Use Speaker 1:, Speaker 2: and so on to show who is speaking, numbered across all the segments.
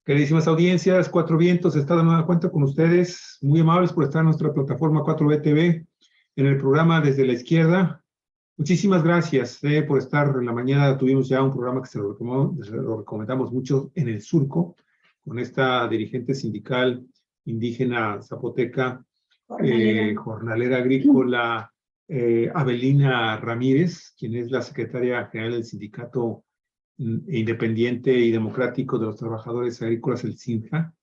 Speaker 1: Queridísimas audiencias, Cuatro Vientos está de nueva cuenta con ustedes. Muy amables por estar en nuestra plataforma 4BTV en el programa Desde la Izquierda. Muchísimas gracias por estar en la mañana. Tuvimos ya un programa que se lo recomendamos mucho en el Surco, con esta dirigente sindical indígena zapoteca, jornalera agrícola, Avelina Ramírez, quien es la secretaria general del sindicato independiente y democrático de los trabajadores agrícolas, el SINJA,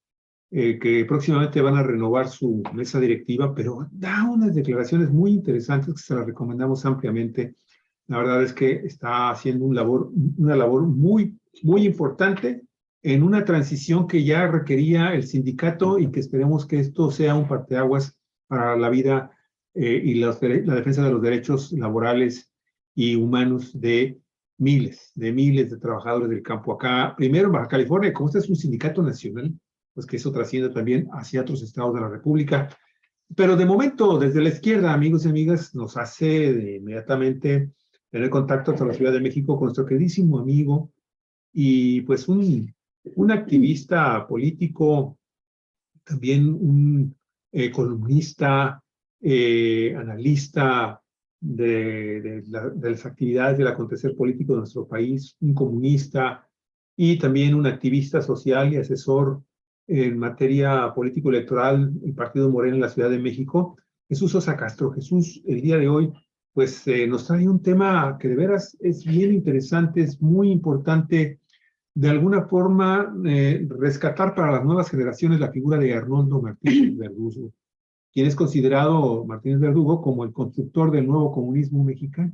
Speaker 1: que próximamente van a renovar su mesa directiva, pero da unas declaraciones muy interesantes que se las recomendamos ampliamente. La verdad es que está haciendo una labor muy, muy importante en una transición que ya requería el sindicato y que esperemos que esto sea un parteaguas para la vida y la defensa de los derechos laborales y humanos de miles de trabajadores del campo acá, primero en Baja California. Como este es un sindicato nacional, pues que eso trasciende también hacia otros estados de la República. Pero de momento, desde la izquierda, amigos y amigas, nos hace inmediatamente tener contacto hasta la Ciudad de México con nuestro queridísimo amigo y pues un activista político, también un columnista, analista de las actividades del acontecer político de nuestro país, un comunista y también un activista social y asesor en materia político-electoral, el Partido Morena en la Ciudad de México, Jesús Sosa Castro. Jesús, el día de hoy, pues nos trae un tema que de veras es bien interesante, es muy importante, de alguna forma rescatar para las nuevas generaciones la figura de Arnoldo Martínez Verdugo, quien es considerado, Martínez Verdugo, como el constructor del nuevo comunismo mexicano.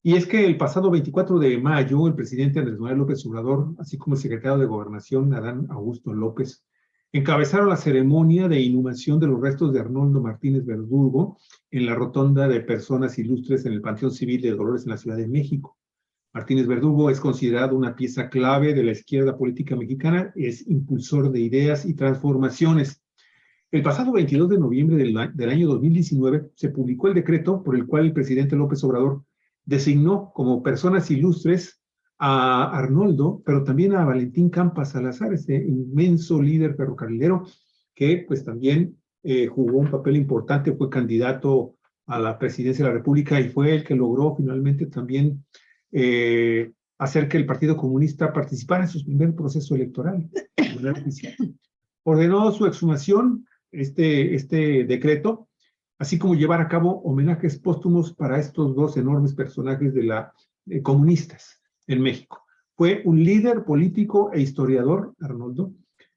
Speaker 1: Y es que el pasado 24 de mayo, el presidente Andrés Manuel López Obrador, así como el secretario de Gobernación, Adán Augusto López, encabezaron la ceremonia de inhumación de los restos de Arnoldo Martínez Verdugo en la rotonda de personas ilustres en el Panteón Civil de Dolores en la Ciudad de México. Martínez Verdugo es considerado una pieza clave de la izquierda política mexicana, es impulsor de ideas y transformaciones. El pasado 22 de noviembre del año 2019 se publicó el decreto por el cual el presidente López Obrador designó como personas ilustres a Arnoldo, pero también a Valentín Campas Salazar, este inmenso líder ferrocarrilero que pues también jugó un papel importante, fue candidato a la presidencia de la República y fue el que logró finalmente también hacer que el Partido Comunista participara en su primer proceso electoral. Ordenó su exhumación, este decreto, así como llevar a cabo homenajes póstumos para estos dos enormes personajes de la comunistas en México. Fue un líder político e historiador, Arnoldo,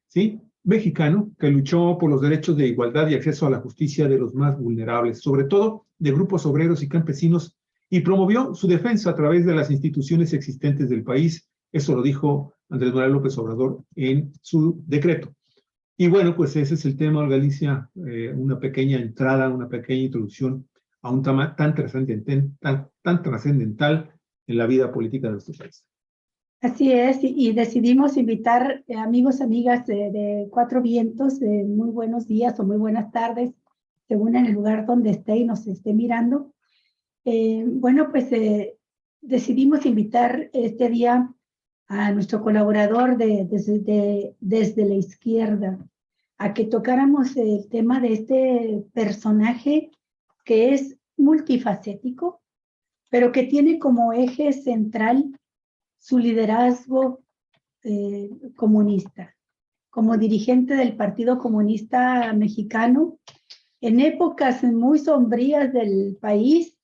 Speaker 1: ¿sí?, mexicano, que luchó por los derechos de igualdad y acceso a la justicia de los más vulnerables, sobre todo de grupos obreros y campesinos, y promovió su defensa a través de las instituciones existentes del país. Eso lo dijo Andrés Manuel López Obrador en su decreto. Y bueno, pues ese es el tema, Olga Alicia, una pequeña entrada, una pequeña introducción a un tema tan trascendental en la vida política de nuestro país.
Speaker 2: Así es, y decidimos invitar amigos, amigas de Cuatro Vientos, muy buenos días o muy buenas tardes, según en el lugar donde esté y nos esté mirando. Bueno, pues decidimos invitar este día a nuestro colaborador desde la izquierda, a que tocáramos el tema de este personaje que es multifacético, pero que tiene como eje central su liderazgo comunista. Como dirigente del Partido Comunista Mexicano, en épocas muy sombrías del país,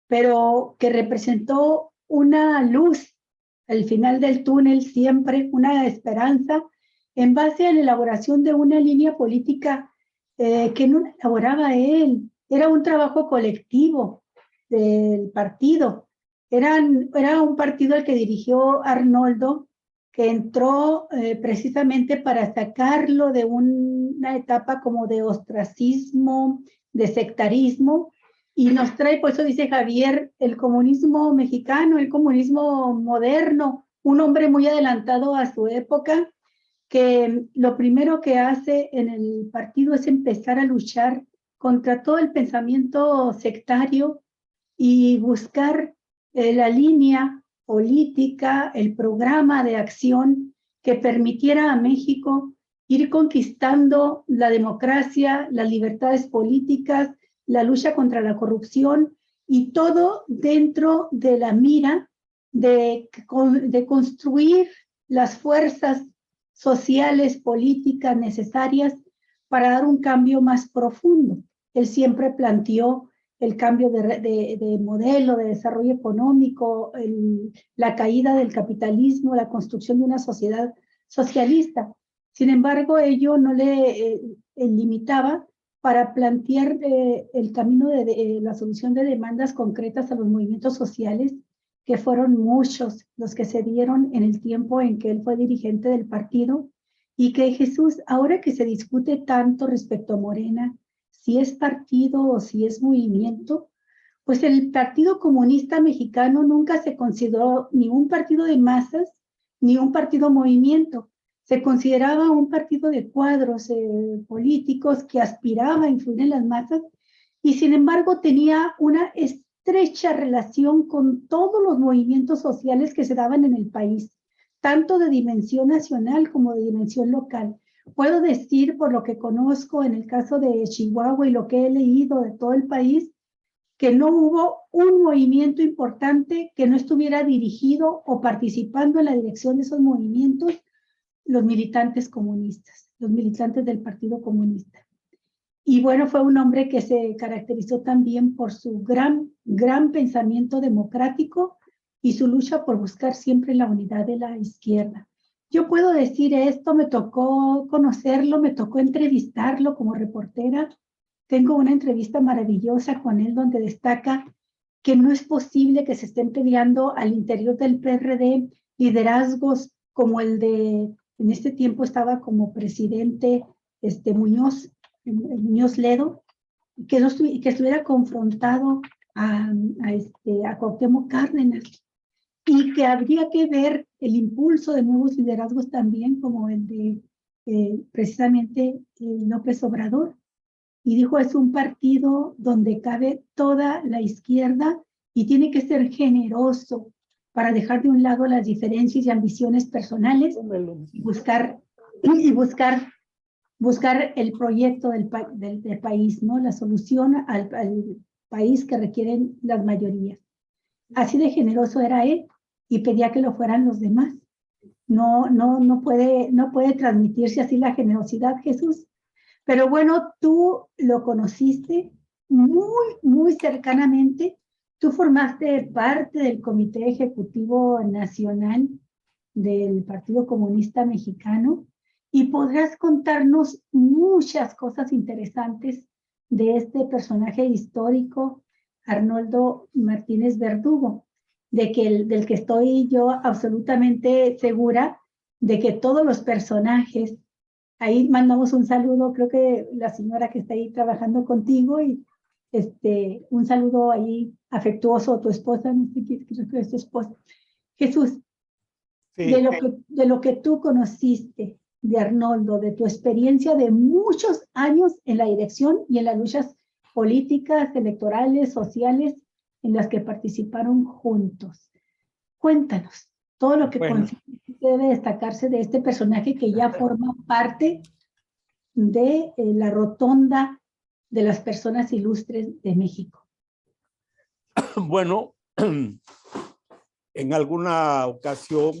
Speaker 2: pero que representó una luz al final del túnel, siempre una esperanza, en base a la elaboración de una línea política que no la elaboraba él, era un trabajo colectivo del partido. Era un partido al que dirigió Arnoldo, que entró precisamente para sacarlo de una etapa como de ostracismo, de sectarismo, y nos trae, por eso dice Javier, el comunismo mexicano, el comunismo moderno, un hombre muy adelantado a su época, que lo primero que hace en el partido es empezar a luchar contra todo el pensamiento sectario y buscar la línea política, el programa de acción que permitiera a México ir conquistando la democracia, las libertades políticas, la lucha contra la corrupción y todo dentro de la mira de construir las fuerzas sociales, políticas necesarias para dar un cambio más profundo. Él siempre planteó el cambio de modelo, de desarrollo económico, la caída del capitalismo, la construcción de una sociedad socialista. Sin embargo, ello no le limitaba para plantear el camino de la solución de demandas concretas a los movimientos sociales, que fueron muchos los que se dieron en el tiempo en que él fue dirigente del partido, y que Jesús, ahora que se discute tanto respecto a Morena, si es partido o si es movimiento, pues el Partido Comunista Mexicano nunca se consideró ni un partido de masas ni un partido movimiento. Se consideraba un partido de cuadros políticos que aspiraba a influir en las masas y sin embargo tenía una estrecha relación con todos los movimientos sociales que se daban en el país, tanto de dimensión nacional como de dimensión local. Puedo decir, por lo que conozco en el caso de Chihuahua y lo que he leído de todo el país, que no hubo un movimiento importante que no estuviera dirigido o participando en la dirección de esos movimientos los militantes comunistas, los militantes del Partido Comunista. Y bueno, fue un hombre que se caracterizó también por su gran pensamiento democrático y su lucha por buscar siempre la unidad de la izquierda. Yo puedo decir esto, me tocó conocerlo, me tocó entrevistarlo como reportera. Tengo una entrevista maravillosa con él donde destaca que no es posible que se estén peleando al interior del PRD liderazgos como el de, en este tiempo estaba como presidente Muñoz Ledo, que estuviera confrontado a Cuauhtémoc Cárdenas, y que habría que ver el impulso de nuevos liderazgos también, como el de precisamente López Obrador. Y dijo, es un partido donde cabe toda la izquierda y tiene que ser generoso para dejar de un lado las diferencias y ambiciones personales y buscar el proyecto del país, ¿no? La solución al país que requieren las mayorías. Así de generoso era él y pedía que lo fueran los demás. No puede transmitirse así la generosidad, Jesús. Pero bueno, tú lo conociste muy cercanamente. Tú formaste parte del Comité Ejecutivo Nacional del Partido Comunista Mexicano y podrás contarnos muchas cosas interesantes de este personaje histórico, Arnoldo Martínez Verdugo, del que estoy yo absolutamente segura de que todos los personajes. Ahí mandamos un saludo, creo que la señora que está ahí trabajando contigo, y un saludo ahí afectuoso a tu esposa, no sé qué es tu esposa. Jesús,
Speaker 3: Sí.
Speaker 2: de lo que tú conociste de Arnoldo, de tu experiencia de muchos años en la dirección y en las luchas políticas, electorales, sociales, en las que participaron juntos. Cuéntanos todo lo que debe destacarse de este personaje que ya forma parte de la rotonda de las personas ilustres de México.
Speaker 3: Bueno, en alguna ocasión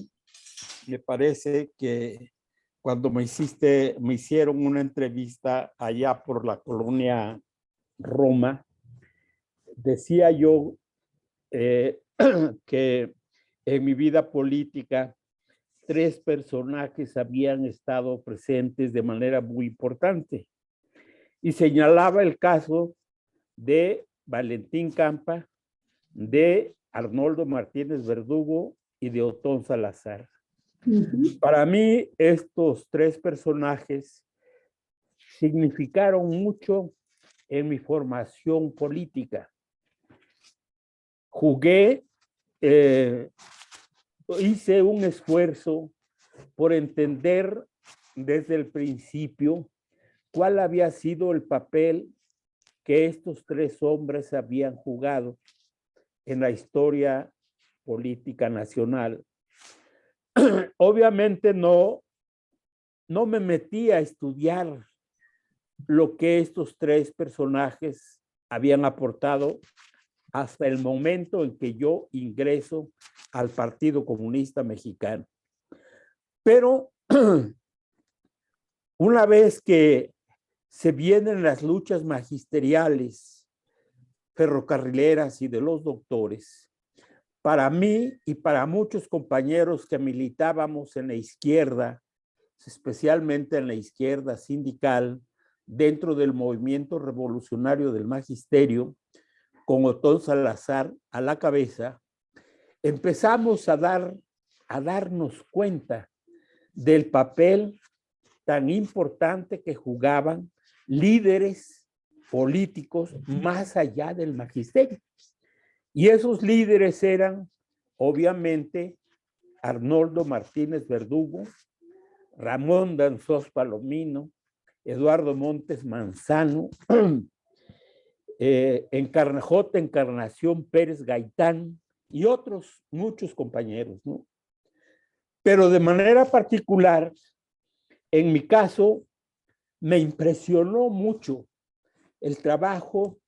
Speaker 3: me parece que cuando me hicieron una entrevista allá por la colonia Roma, decía yo que en mi vida política 3 personajes habían estado presentes de manera muy importante y señalaba el caso de Valentín Campa, de Arnoldo Martínez Verdugo y de Otón Salazar. Para mí, estos 3 personajes significaron mucho en mi formación política. Hice un esfuerzo por entender desde el principio cuál había sido el papel que estos 3 hombres habían jugado en la historia política nacional obviamente no me metí a estudiar lo que estos tres personajes habían aportado hasta el momento en que yo ingreso al Partido Comunista Mexicano. Pero una vez que se vienen las luchas magisteriales, ferrocarrileras y de los doctores, para mí y para muchos compañeros que militábamos en la izquierda, especialmente en la izquierda sindical, dentro del movimiento revolucionario del magisterio, con Otón Salazar a la cabeza, empezamos a darnos cuenta del papel tan importante que jugaban líderes políticos más allá del magisterio. Y esos líderes eran, obviamente, Arnoldo Martínez Verdugo, Ramón Danzós Palomino, Eduardo Montes Manzano, Encarnación Pérez Gaitán y otros muchos compañeros, ¿no? Pero de manera particular, en mi caso, me impresionó mucho el trabajo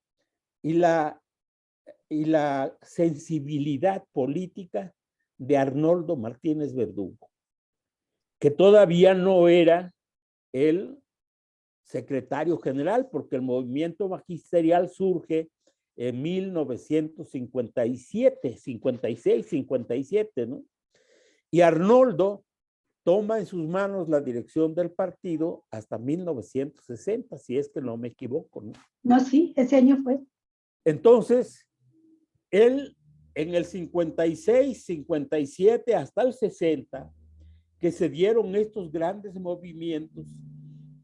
Speaker 3: y la sensibilidad política de Arnoldo Martínez Verdugo, que todavía no era el secretario general, porque el movimiento magisterial surge en 1957, 56, 57, ¿no? Y Arnoldo toma en sus manos la dirección del partido hasta 1960, si es que no me equivoco, ¿no?
Speaker 2: No, sí, ese año fue.
Speaker 3: Entonces, él en el 56, 57 hasta el 60, que se dieron estos grandes movimientos,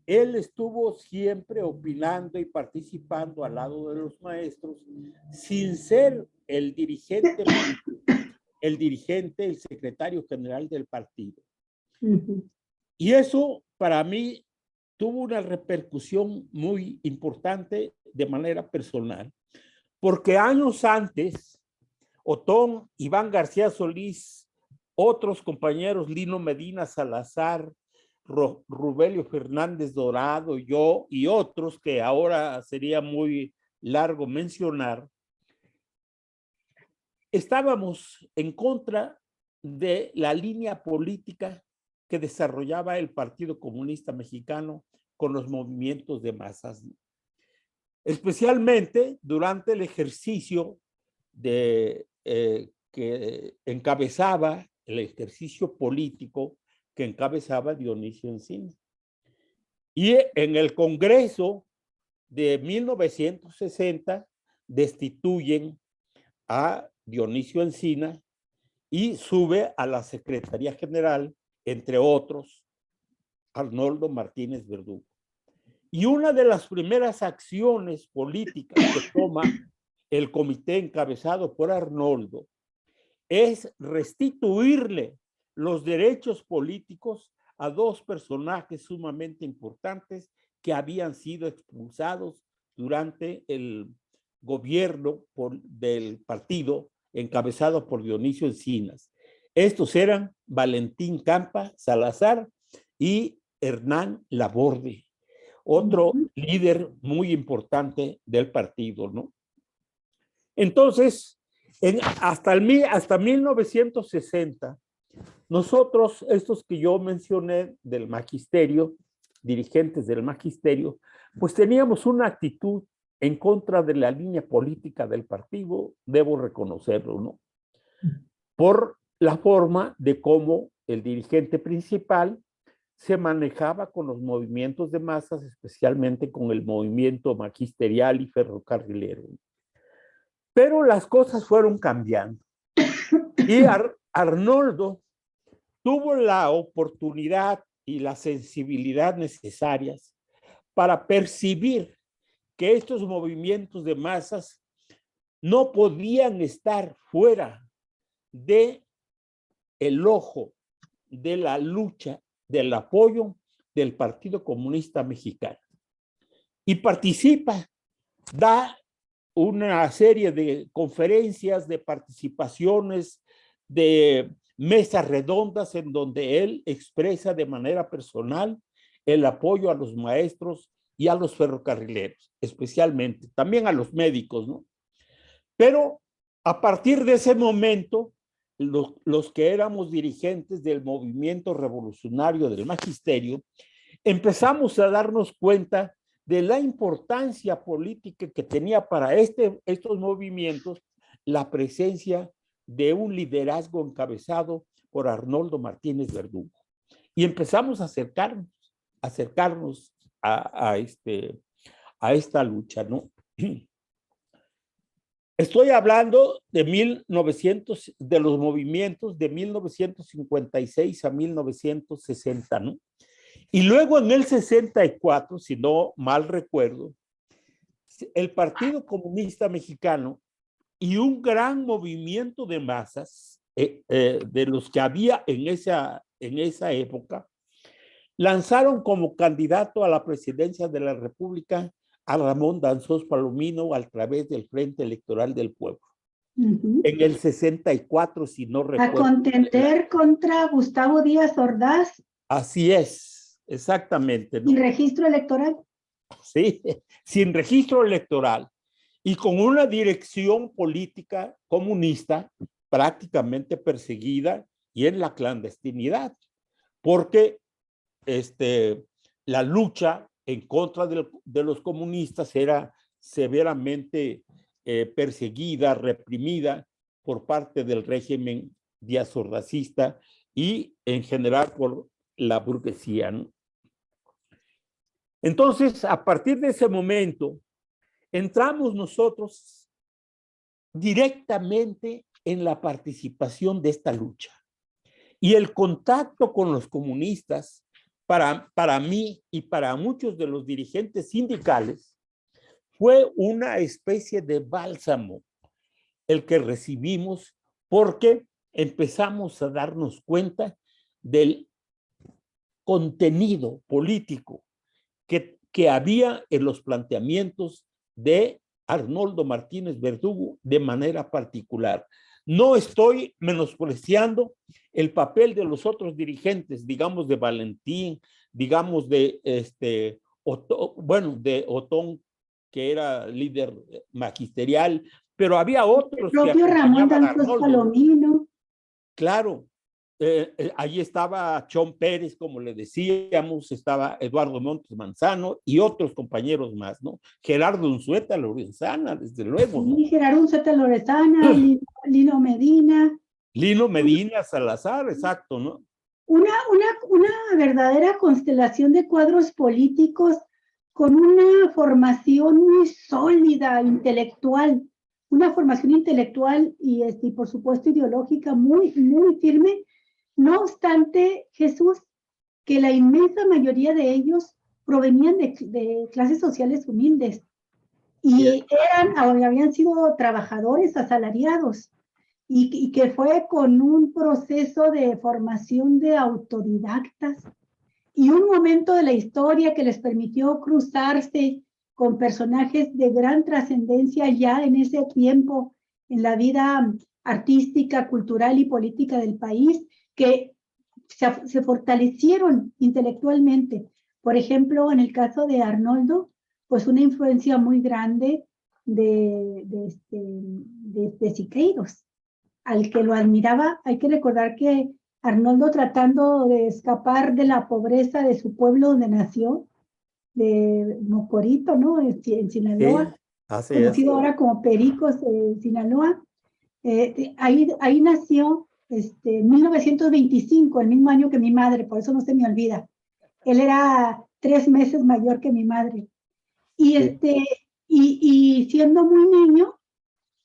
Speaker 3: él estuvo siempre opinando y participando al lado de los maestros, sin ser el dirigente, el secretario general del partido. Y eso para mí tuvo una repercusión muy importante de manera personal, porque años antes, Otón, Iván García Solís, otros compañeros, Lino Medina Salazar, Rubelio Fernández Dorado, yo y otros que ahora sería muy largo mencionar, estábamos en contra de la línea política que desarrollaba el Partido Comunista Mexicano con los movimientos de masas, especialmente durante el ejercicio que encabezaba el ejercicio político que encabezaba Dionisio Encina. Y en el Congreso de 1960 destituyen a Dionisio Encina y sube a la Secretaría General, entre otros, Arnoldo Martínez Verdugo. Y una de las primeras acciones políticas que toma el comité encabezado por Arnoldo es restituirle los derechos políticos a dos personajes sumamente importantes que habían sido expulsados durante el gobierno del partido encabezado por Dionisio Encinas. Estos eran Valentín Campa Salazar y Hernán Laborde, otro líder muy importante del partido, ¿no? Entonces, hasta 1960, nosotros, estos que yo mencioné del magisterio, dirigentes del magisterio, pues teníamos una actitud en contra de la línea política del partido, debo reconocerlo, ¿no? Por la forma de cómo el dirigente principal se manejaba con los movimientos de masas, especialmente con el movimiento magisterial y ferrocarrilero. Pero las cosas fueron cambiando. Y Arnoldo tuvo la oportunidad y la sensibilidad necesarias para percibir que estos movimientos de masas no podían estar fuera de el ojo de la lucha, del apoyo del Partido Comunista Mexicano. Y participa, da una serie de conferencias, de participaciones, de mesas redondas en donde él expresa de manera personal el apoyo a los maestros y a los ferrocarrileros, especialmente, también a los médicos, ¿no? Pero a partir de ese momento, los que éramos dirigentes del movimiento revolucionario del magisterio, empezamos a darnos cuenta de la importancia política que tenía para estos movimientos la presencia de un liderazgo encabezado por Arnoldo Martínez Verdugo. Y empezamos a acercarnos a esta lucha, ¿no? Estoy hablando de los movimientos de 1956 a 1960, ¿no? Y luego en el 64, si no mal recuerdo, el Partido Comunista Mexicano y un gran movimiento de masas de los que había en esa época, lanzaron como candidato a la presidencia de la República a Ramón Danzós Palomino a través del Frente Electoral del Pueblo. En el 64, si no recuerdo.
Speaker 2: A contender contra Gustavo Díaz Ordaz.
Speaker 3: Así es, exactamente, ¿no?
Speaker 2: ¿Y registro electoral?
Speaker 3: Sí, sin registro electoral y con una dirección política comunista prácticamente perseguida y en la clandestinidad, porque la lucha en contra de los comunistas era severamente perseguida, reprimida por parte del régimen díaz-ordazista y en general por la burguesía, ¿no? Entonces, a partir de ese momento, entramos nosotros directamente en la participación de esta lucha. Y el contacto con los comunistas, para mí y para muchos de los dirigentes sindicales, fue una especie de bálsamo el que recibimos, porque empezamos a darnos cuenta del contenido político que había en los planteamientos de Arnoldo Martínez Verdugo de manera particular. No estoy menospreciando el papel de los otros dirigentes, digamos de Valentín, digamos de Otón, que era líder magisterial, pero había otros
Speaker 2: el propio
Speaker 3: que
Speaker 2: Ramón
Speaker 3: acompañaban a
Speaker 2: Danzós
Speaker 3: Arnoldo.
Speaker 2: Palomino.
Speaker 3: Claro, allí estaba Chon Pérez, como le decíamos, estaba Eduardo Montes Manzano y otros compañeros más, ¿no? Gerardo Unzueta Lorenzana, desde luego, ¿no?
Speaker 2: Sí, Gerardo Unzueta Lorenzana, Lino Medina.
Speaker 3: Lino Medina Salazar, exacto, ¿no?
Speaker 2: Una verdadera constelación de cuadros políticos con una formación muy sólida, intelectual, una formación intelectual y por supuesto ideológica muy, muy firme. No obstante, Jesús, que la inmensa mayoría de ellos provenían de clases sociales humildes y habían sido trabajadores asalariados y que fue con un proceso de formación de autodidactas y un momento de la historia que les permitió cruzarse con personajes de gran trascendencia ya en ese tiempo en la vida artística, cultural y política del país, que se fortalecieron intelectualmente. Por ejemplo, en el caso de Arnoldo, pues una influencia muy grande de Siqueiros, al que lo admiraba. Hay que recordar que Arnoldo, tratando de escapar de la pobreza de su pueblo donde nació, de Mocorito, ¿no? En Sinaloa,
Speaker 3: sí,
Speaker 2: conocido ahora como Pericos de Sinaloa. Ahí nació en 1925, el mismo año que mi madre, por eso no se me olvida. Él era 3 meses mayor que mi madre. Y, y siendo muy niño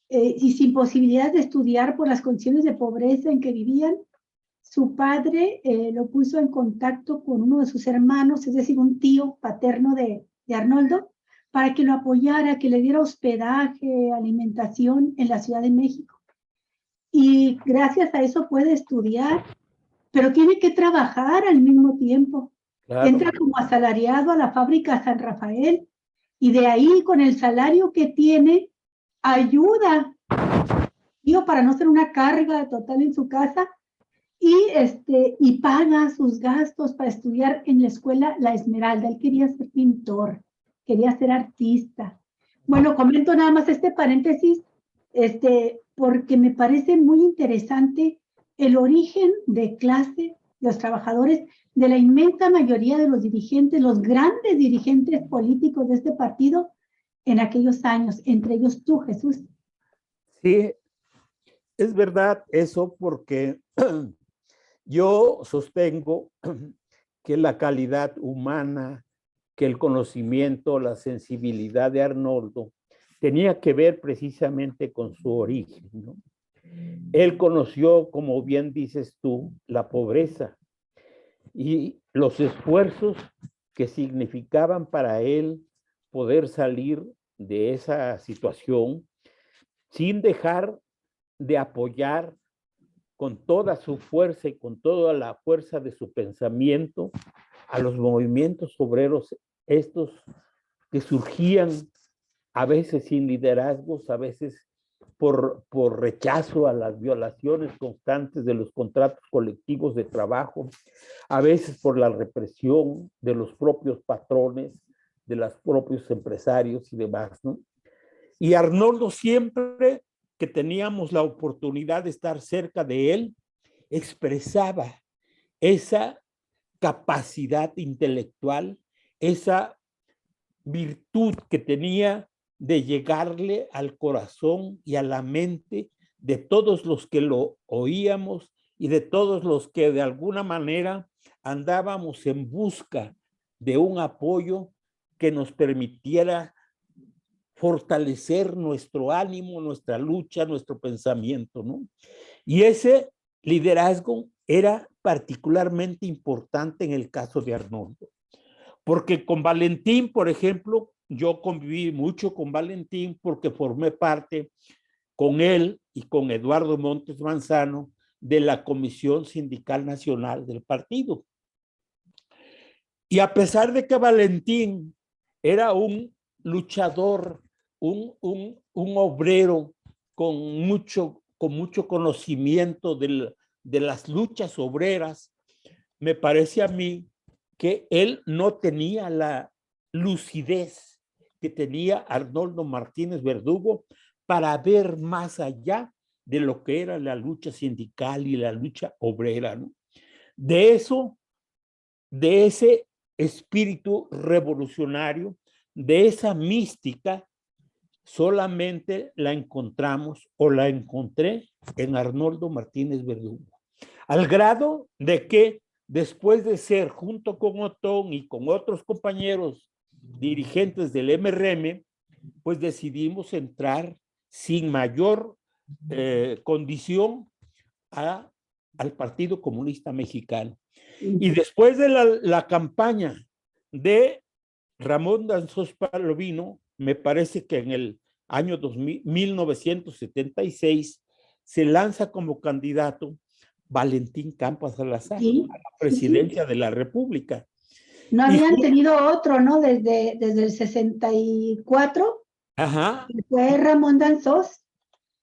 Speaker 2: y sin posibilidad de estudiar por las condiciones de pobreza en que vivían, su padre lo puso en contacto con uno de sus hermanos, es decir, un tío paterno de Arnoldo, para que lo apoyara, que le diera hospedaje, alimentación en la Ciudad de México. Y gracias a eso puede estudiar, pero tiene que trabajar al mismo tiempo. Claro. Entra como asalariado a la fábrica San Rafael y de ahí, con el salario que tiene, ayuda, para no ser una carga total en su casa, y paga sus gastos para estudiar en la escuela La Esmeralda. Él quería ser pintor, quería ser artista. Bueno, comento nada más este paréntesis, porque me parece muy interesante el origen de clase de los trabajadores, de la inmensa mayoría de los dirigentes, los grandes dirigentes políticos de este partido en aquellos años, entre ellos tú, Jesús.
Speaker 3: Sí, es verdad eso, porque yo sostengo que la calidad humana, que el conocimiento, la sensibilidad de Arnoldo tenía que ver precisamente con su origen, ¿no? Él conoció, como bien dices tú, la pobreza y los esfuerzos que significaban para él poder salir de esa situación sin dejar de apoyar con toda su fuerza y con toda la fuerza de su pensamiento a los movimientos obreros estos que surgían a veces sin liderazgos, a veces por rechazo a las violaciones constantes de los contratos colectivos de trabajo, a veces por la represión de los propios patrones, de los propios empresarios y demás, ¿no? Y Arnoldo, siempre que teníamos la oportunidad de estar cerca de él, expresaba esa capacidad intelectual, esa virtud que tenía de llegarle al corazón y a la mente de todos los que lo oíamos y de todos los que de alguna manera andábamos en busca de un apoyo que nos permitiera fortalecer nuestro ánimo, nuestra lucha, nuestro pensamiento, ¿no? Y ese liderazgo era particularmente importante en el caso de Arnoldo, porque con Valentín, por ejemplo, yo conviví mucho con Valentín porque formé parte con él y con Eduardo Montes Manzano de la Comisión Sindical Nacional del partido. Y a pesar de que Valentín era un luchador, un obrero con mucho conocimiento de las luchas obreras, me parece a mí que él no tenía la lucidez que tenía Arnoldo Martínez Verdugo para ver más allá de lo que era la lucha sindical y la lucha obrera, ¿no? De eso, de ese espíritu revolucionario, de esa mística, solamente la encontramos o la encontré en Arnoldo Martínez Verdugo, al grado de que después de ser, junto con Otón y con otros compañeros dirigentes del MRM, pues decidimos entrar sin mayor condición al Partido Comunista Mexicano. Y después de la campaña de Ramón Danzós Palovino, me parece que en el año 1976 se lanza como candidato Valentín Campa Salazar,
Speaker 2: Sí,
Speaker 3: a la presidencia de la República.
Speaker 2: No habían tenido otro, ¿no? Desde el 64,
Speaker 3: Ajá.
Speaker 2: fue Ramón Danzós,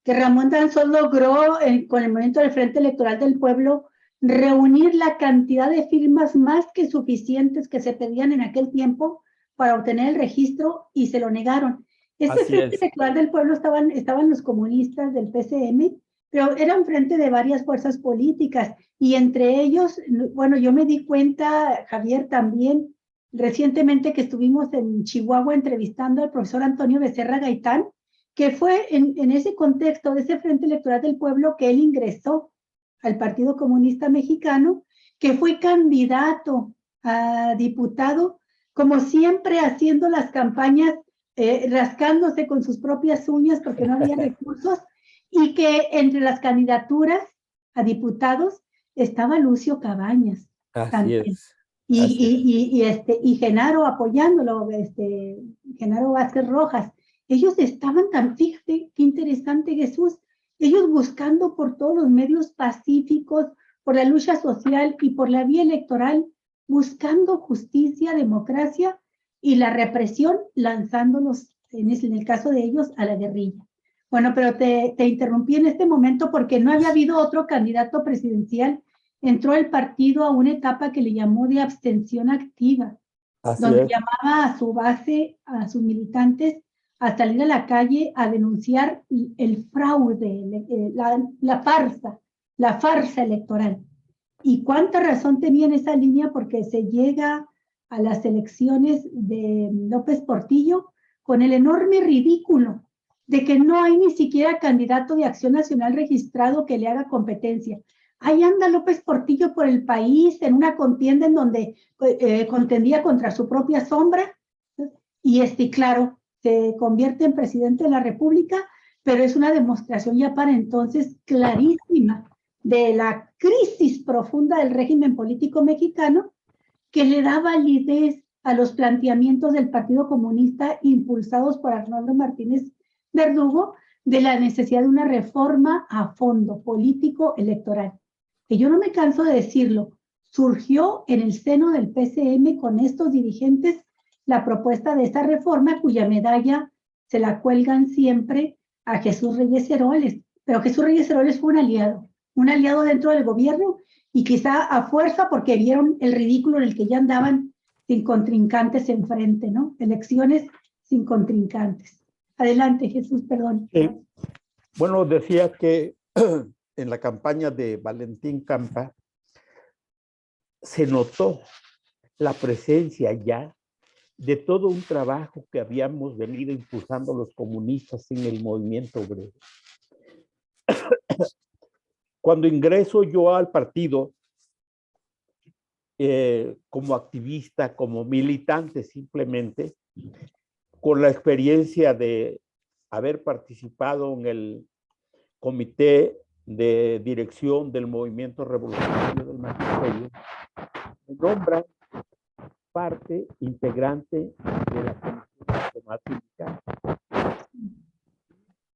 Speaker 2: que Ramón Danzós logró, con el movimiento del Frente Electoral del Pueblo, reunir la cantidad de firmas más que suficientes que se pedían en aquel tiempo para obtener el registro, y se lo negaron. Ese Frente Electoral del Pueblo estaban los comunistas del PCM, pero eran frente de varias fuerzas políticas, y entre ellos, bueno, yo me di cuenta, Javier, también, recientemente que estuvimos en Chihuahua entrevistando al profesor Antonio Becerra Gaitán, que fue en ese contexto de ese Frente Electoral del Pueblo que él ingresó al Partido Comunista Mexicano, que fue candidato a diputado, como siempre haciendo las campañas, rascándose con sus propias uñas porque no había recursos, y que entre las candidaturas a diputados estaba Lucio Cabañas.
Speaker 3: Así
Speaker 2: también.
Speaker 3: es.
Speaker 2: Y Genaro apoyándolo, Genaro Vázquez Rojas. Ellos estaban tan, fíjate, qué interesante, Jesús, ellos buscando por todos los medios pacíficos, por la lucha social y por la vía electoral, buscando justicia, democracia y la represión, lanzándolos, en el caso de ellos, a la guerrilla. Bueno, pero te interrumpí en este momento porque no había habido otro candidato presidencial entró el partido a una etapa que le llamó de abstención activa, donde llamaba a su base, a sus militantes, a salir a la calle a denunciar el fraude, la farsa electoral. ¿Y cuánta razón tenía en esa línea? Porque se llega a las elecciones de López Portillo con el enorme ridículo de que no hay ni siquiera candidato de Acción Nacional registrado que le haga competencia. Ahí anda López Portillo por el país en una contienda en donde contendía contra su propia sombra y claro, se convierte en presidente de la República, pero es una demostración ya para entonces clarísima de la crisis profunda del régimen político mexicano que le da validez a los planteamientos del Partido Comunista impulsados por Arnoldo Martínez Verdugo de la necesidad de una reforma a fondo político electoral. Que yo no me canso de decirlo, surgió en el seno del PCM con estos dirigentes la propuesta de esta reforma cuya medalla se la cuelgan siempre a Jesús Reyes Heroles, pero Jesús Reyes Heroles fue un aliado dentro del gobierno y quizá a fuerza porque vieron el ridículo en el que ya andaban sin contrincantes enfrente, ¿no? Elecciones sin contrincantes. Adelante, Jesús, perdón.
Speaker 3: Bueno, decía que en la campaña de Valentín Campa se notó la presencia ya de todo un trabajo que habíamos venido impulsando los comunistas en el movimiento obrero. Cuando ingreso yo al partido como activista, como militante simplemente, con la experiencia de haber participado en el comité de dirección del movimiento revolucionario del magisterio, me nombran parte integrante de la Comisión Temática.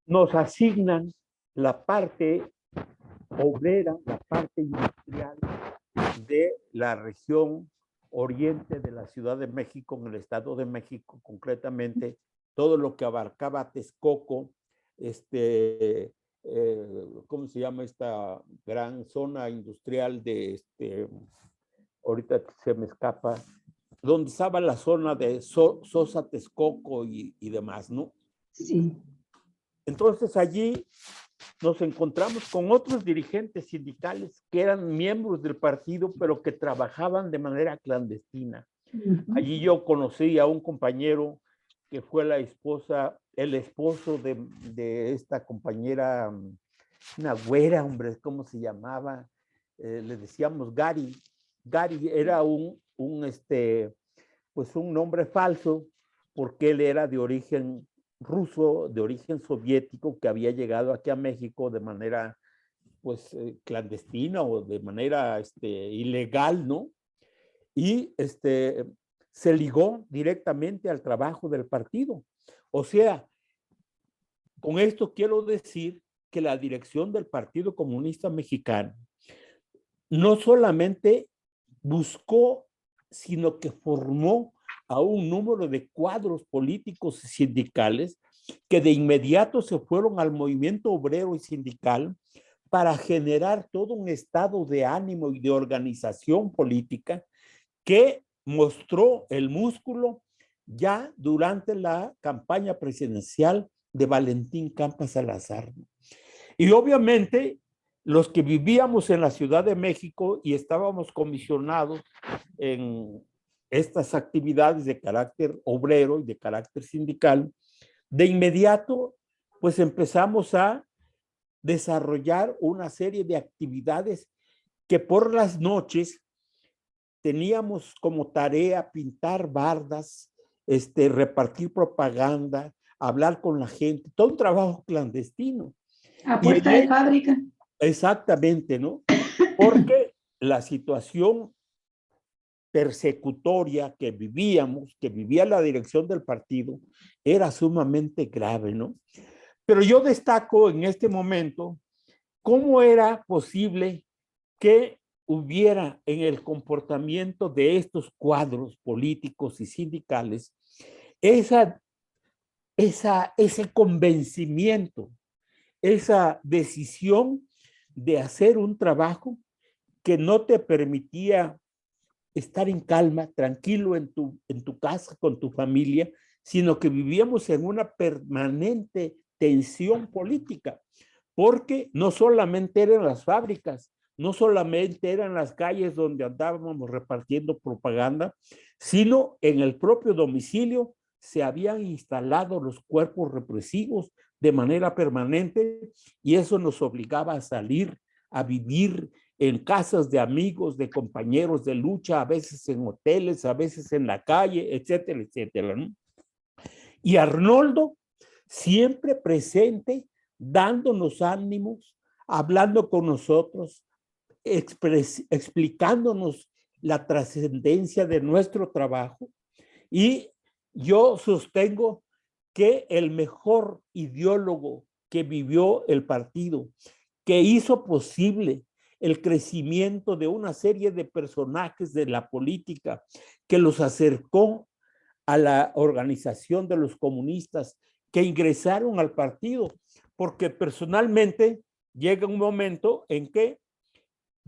Speaker 3: Nos asignan la parte obrera, la parte industrial de la región oriente de la Ciudad de México, en el Estado de México, concretamente todo lo que abarcaba Texcoco, ¿cómo se llama esta gran zona industrial de ahorita se me escapa, donde estaba la zona de Sosa, Texcoco y demás, ¿no?
Speaker 2: Sí.
Speaker 3: Entonces allí nos encontramos con otros dirigentes sindicales que eran miembros del partido, pero que trabajaban de manera clandestina. Allí yo conocí a un compañero que fue el esposo de esta compañera, una güera, hombre, ¿cómo se llamaba? Le decíamos Gary. Gary era pues un nombre falso, porque él era de origen ruso, de origen soviético, que había llegado aquí a México de manera pues clandestina o de manera ilegal, ¿no? Y se ligó directamente al trabajo del partido. O sea, con esto quiero decir que la dirección del Partido Comunista Mexicano no solamente buscó, sino que formó a un número de cuadros políticos y sindicales que de inmediato se fueron al movimiento obrero y sindical para generar todo un estado de ánimo y de organización política que mostró el músculo ya durante la campaña presidencial de Valentín Campa Salazar. Y obviamente los que vivíamos en la Ciudad de México y estábamos comisionados en estas actividades de carácter obrero y de carácter sindical, de inmediato pues empezamos a desarrollar una serie de actividades que por las noches teníamos como tarea pintar bardas, repartir propaganda, hablar con la gente, todo un trabajo clandestino.
Speaker 2: A puerta de fábrica.
Speaker 3: Exactamente, ¿no? Porque la situación persecutoria que vivíamos, que vivía la dirección del partido, era sumamente grave, ¿no? Pero yo destaco en este momento cómo era posible que hubiera en el comportamiento de estos cuadros políticos y sindicales ese convencimiento, esa decisión de hacer un trabajo que no te permitía estar en calma, tranquilo en tu casa, con tu familia, sino que vivíamos en una permanente tensión política, porque no solamente eran las fábricas, no solamente eran las calles donde andábamos repartiendo propaganda, sino en el propio domicilio se habían instalado los cuerpos represivos de manera permanente y eso nos obligaba a salir, a vivir en casas de amigos, de compañeros de lucha, a veces en hoteles, a veces en la calle, etcétera, etcétera, ¿no? Y Arnoldo siempre presente, dándonos ánimos, hablando con nosotros, explicándonos la trascendencia de nuestro trabajo. Y yo sostengo que el mejor ideólogo que vivió el partido, que hizo posible el crecimiento de una serie de personajes de la política, que los acercó a la organización de los comunistas, que ingresaron al partido, porque personalmente llega un momento en que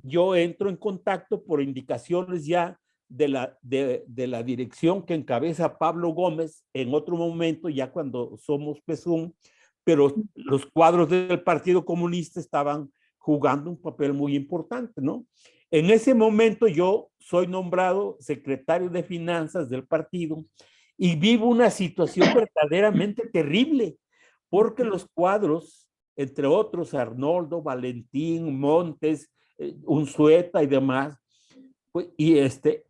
Speaker 3: yo entro en contacto por indicaciones ya de la dirección que encabeza Pablo Gómez en otro momento, ya cuando somos PSUM, pero los cuadros del Partido Comunista estaban jugando un papel muy importante, ¿no? En ese momento yo soy nombrado secretario de Finanzas del partido y vivo una situación verdaderamente terrible, porque los cuadros, entre otros, Arnoldo, Valentín, Montes, Unzueta y demás, pues, y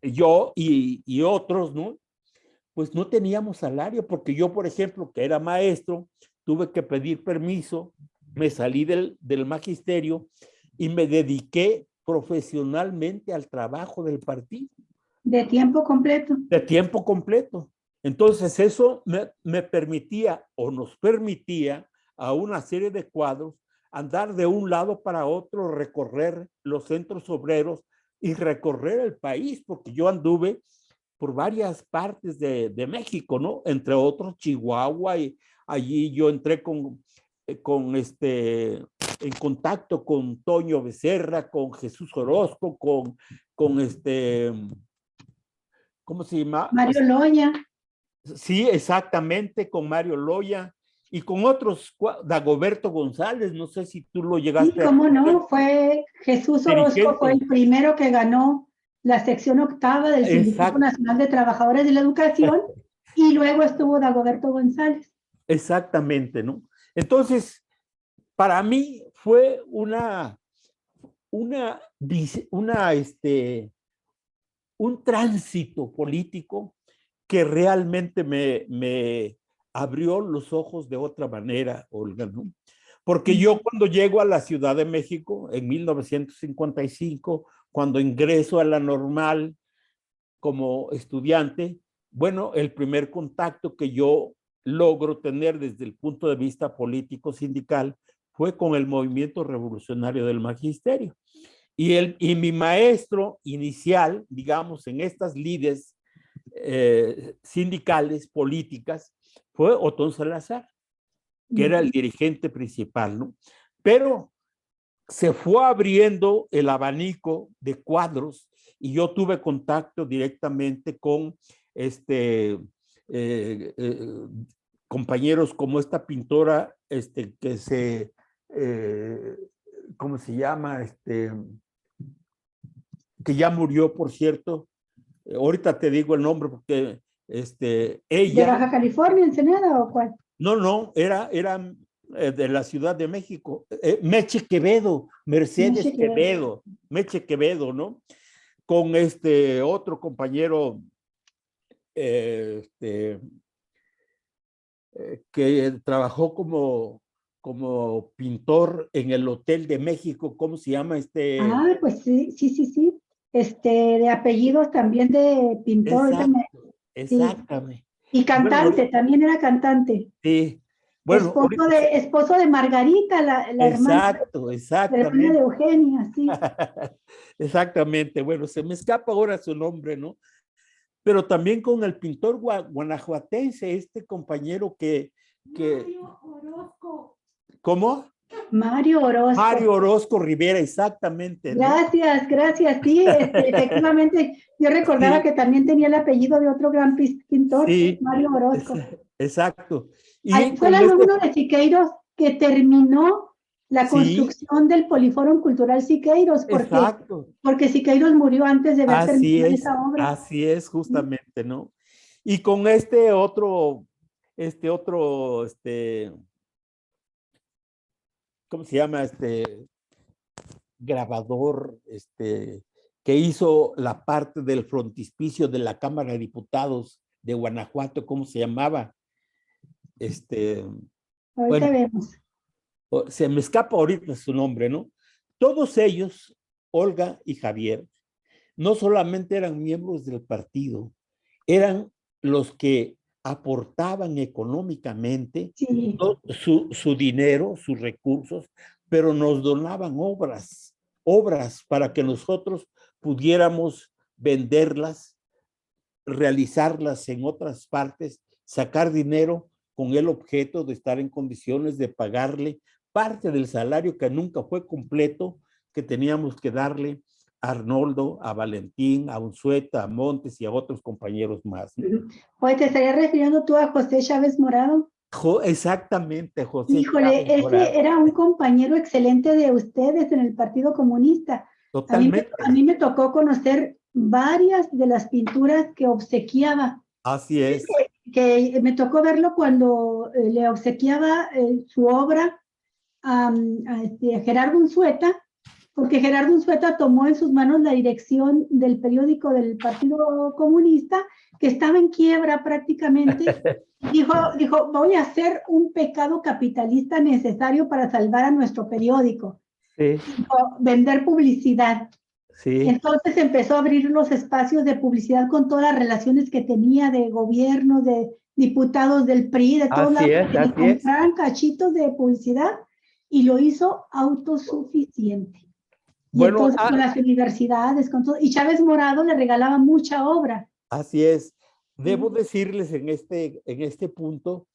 Speaker 3: yo y otros, ¿no? Pues no teníamos salario, porque yo, por ejemplo, que era maestro, tuve que pedir permiso, me salí del magisterio y me dediqué profesionalmente al trabajo del partido.
Speaker 2: De tiempo completo.
Speaker 3: De tiempo completo. Entonces eso me permitía o nos permitía a una serie de cuadros andar de un lado para otro, recorrer los centros obreros y recorrer el país, porque yo anduve por varias partes de México, ¿no? Entre otros Chihuahua, y allí yo entré en contacto con Toño Becerra, con Jesús Orozco, con ¿cómo se llama?
Speaker 2: Mario Loya.
Speaker 3: Sí, exactamente, con Mario Loya y con otros, Dagoberto González, no sé si tú lo llegaste
Speaker 2: Sí, cómo no, fue Jesús Orozco, fue el primero que ganó la sección octava del Sindicato Nacional de Trabajadores de la Educación y luego estuvo Dagoberto González.
Speaker 3: Exactamente, ¿no? Entonces, para mí fue un tránsito político que realmente me abrió los ojos de otra manera, Olga, ¿no? Porque yo cuando llego a la Ciudad de México en 1955, cuando ingreso a la Normal como estudiante, bueno, el primer contacto que yo logro tener desde el punto de vista político sindical fue con el movimiento revolucionario del magisterio. Y mi maestro inicial, digamos, en estas lides sindicales, políticas, fue Otón Salazar, que era el dirigente principal, ¿no? Pero se fue abriendo el abanico de cuadros y yo tuve contacto directamente con compañeros como esta pintora que ¿cómo se llama? Que ya murió, por cierto. Ahorita te digo el nombre porque ella...
Speaker 2: ¿De Baja California, Ensenada o cuál?
Speaker 3: No, era de la Ciudad de México. Meche Quevedo, Mercedes Quevedo, Meche Quevedo, ¿no? Con otro compañero que trabajó como pintor en el Hotel de México, ¿cómo se llama
Speaker 2: Ah, pues sí. De apellidos también de pintor.
Speaker 3: Exactamente.
Speaker 2: Sí. Y cantante, bueno, también era cantante.
Speaker 3: Sí. Bueno,
Speaker 2: esposo de Margarita, la hermana.
Speaker 3: Exactamente.
Speaker 2: La hermana de Eugenia, sí.
Speaker 3: Exactamente. Bueno, se me escapa ahora su nombre, ¿no? Pero también con el pintor guanajuatense, compañero que...
Speaker 2: Mario Orozco.
Speaker 3: ¿Cómo?
Speaker 2: Mario Orozco.
Speaker 3: Mario Orozco Rivera, exactamente, ¿no?
Speaker 2: Gracias, gracias. Sí, efectivamente, yo recordaba
Speaker 3: Sí,
Speaker 2: que también tenía el apellido de otro gran pintor,
Speaker 3: sí,
Speaker 2: Mario Orozco.
Speaker 3: exacto.
Speaker 2: Ahí
Speaker 3: Y
Speaker 2: fue el
Speaker 3: con
Speaker 2: alumno de Siqueiros que terminó la
Speaker 3: sí,
Speaker 2: construcción del Políforum Cultural Siqueiros,
Speaker 3: exacto.
Speaker 2: porque Siqueiros murió antes de ver terminada esa obra.
Speaker 3: Así es,
Speaker 2: ¿Sí?
Speaker 3: justamente, ¿no? Y con ¿cómo se llama? Grabador, que hizo la parte del frontispicio de la Cámara de Diputados de Guanajuato, ¿cómo se llamaba?
Speaker 2: Ahorita
Speaker 3: Bueno,
Speaker 2: vemos.
Speaker 3: se me escapa ahorita su nombre, ¿no? Todos ellos, Olga y Javier, no solamente eran miembros del partido, eran los que aportaban económicamente
Speaker 2: Sí.
Speaker 3: su dinero, sus recursos, pero nos donaban obras para que nosotros pudiéramos venderlas, realizarlas en otras partes, sacar dinero con el objeto de estar en condiciones de pagarle parte del salario que nunca fue completo, que teníamos que darle a Arnoldo, a Valentín, a Unzueta, a Montes y a otros compañeros más, ¿no?
Speaker 2: Oye, ¿te estarías refiriendo tú a José Chávez Morado?
Speaker 3: Exactamente, José
Speaker 2: Híjole,
Speaker 3: Chávez
Speaker 2: ese
Speaker 3: Morado.
Speaker 2: era un compañero excelente de ustedes en el Partido Comunista. A
Speaker 3: Totalmente.
Speaker 2: mí me tocó conocer varias de las pinturas que obsequiaba.
Speaker 3: Así es.
Speaker 2: Que me tocó verlo cuando le obsequiaba su obra a Gerardo Unzueta, porque Gerardo Unzueta tomó en sus manos la dirección del periódico del Partido Comunista, que estaba en quiebra prácticamente. Dijo, voy a hacer un pecado capitalista necesario para salvar a nuestro periódico.
Speaker 3: Sí,
Speaker 2: Dijo, vender publicidad.
Speaker 3: sí.
Speaker 2: Entonces empezó a abrir los espacios de publicidad con todas las relaciones que tenía de gobierno, de diputados del PRI, de todos lados, que le
Speaker 3: Así es.
Speaker 2: compraran cachitos de publicidad y lo hizo autosuficiente. Y
Speaker 3: Bueno,
Speaker 2: entonces con las universidades, con todo, y Chávez Morado le regalaba mucha obra.
Speaker 3: así es. Debo decirles en este punto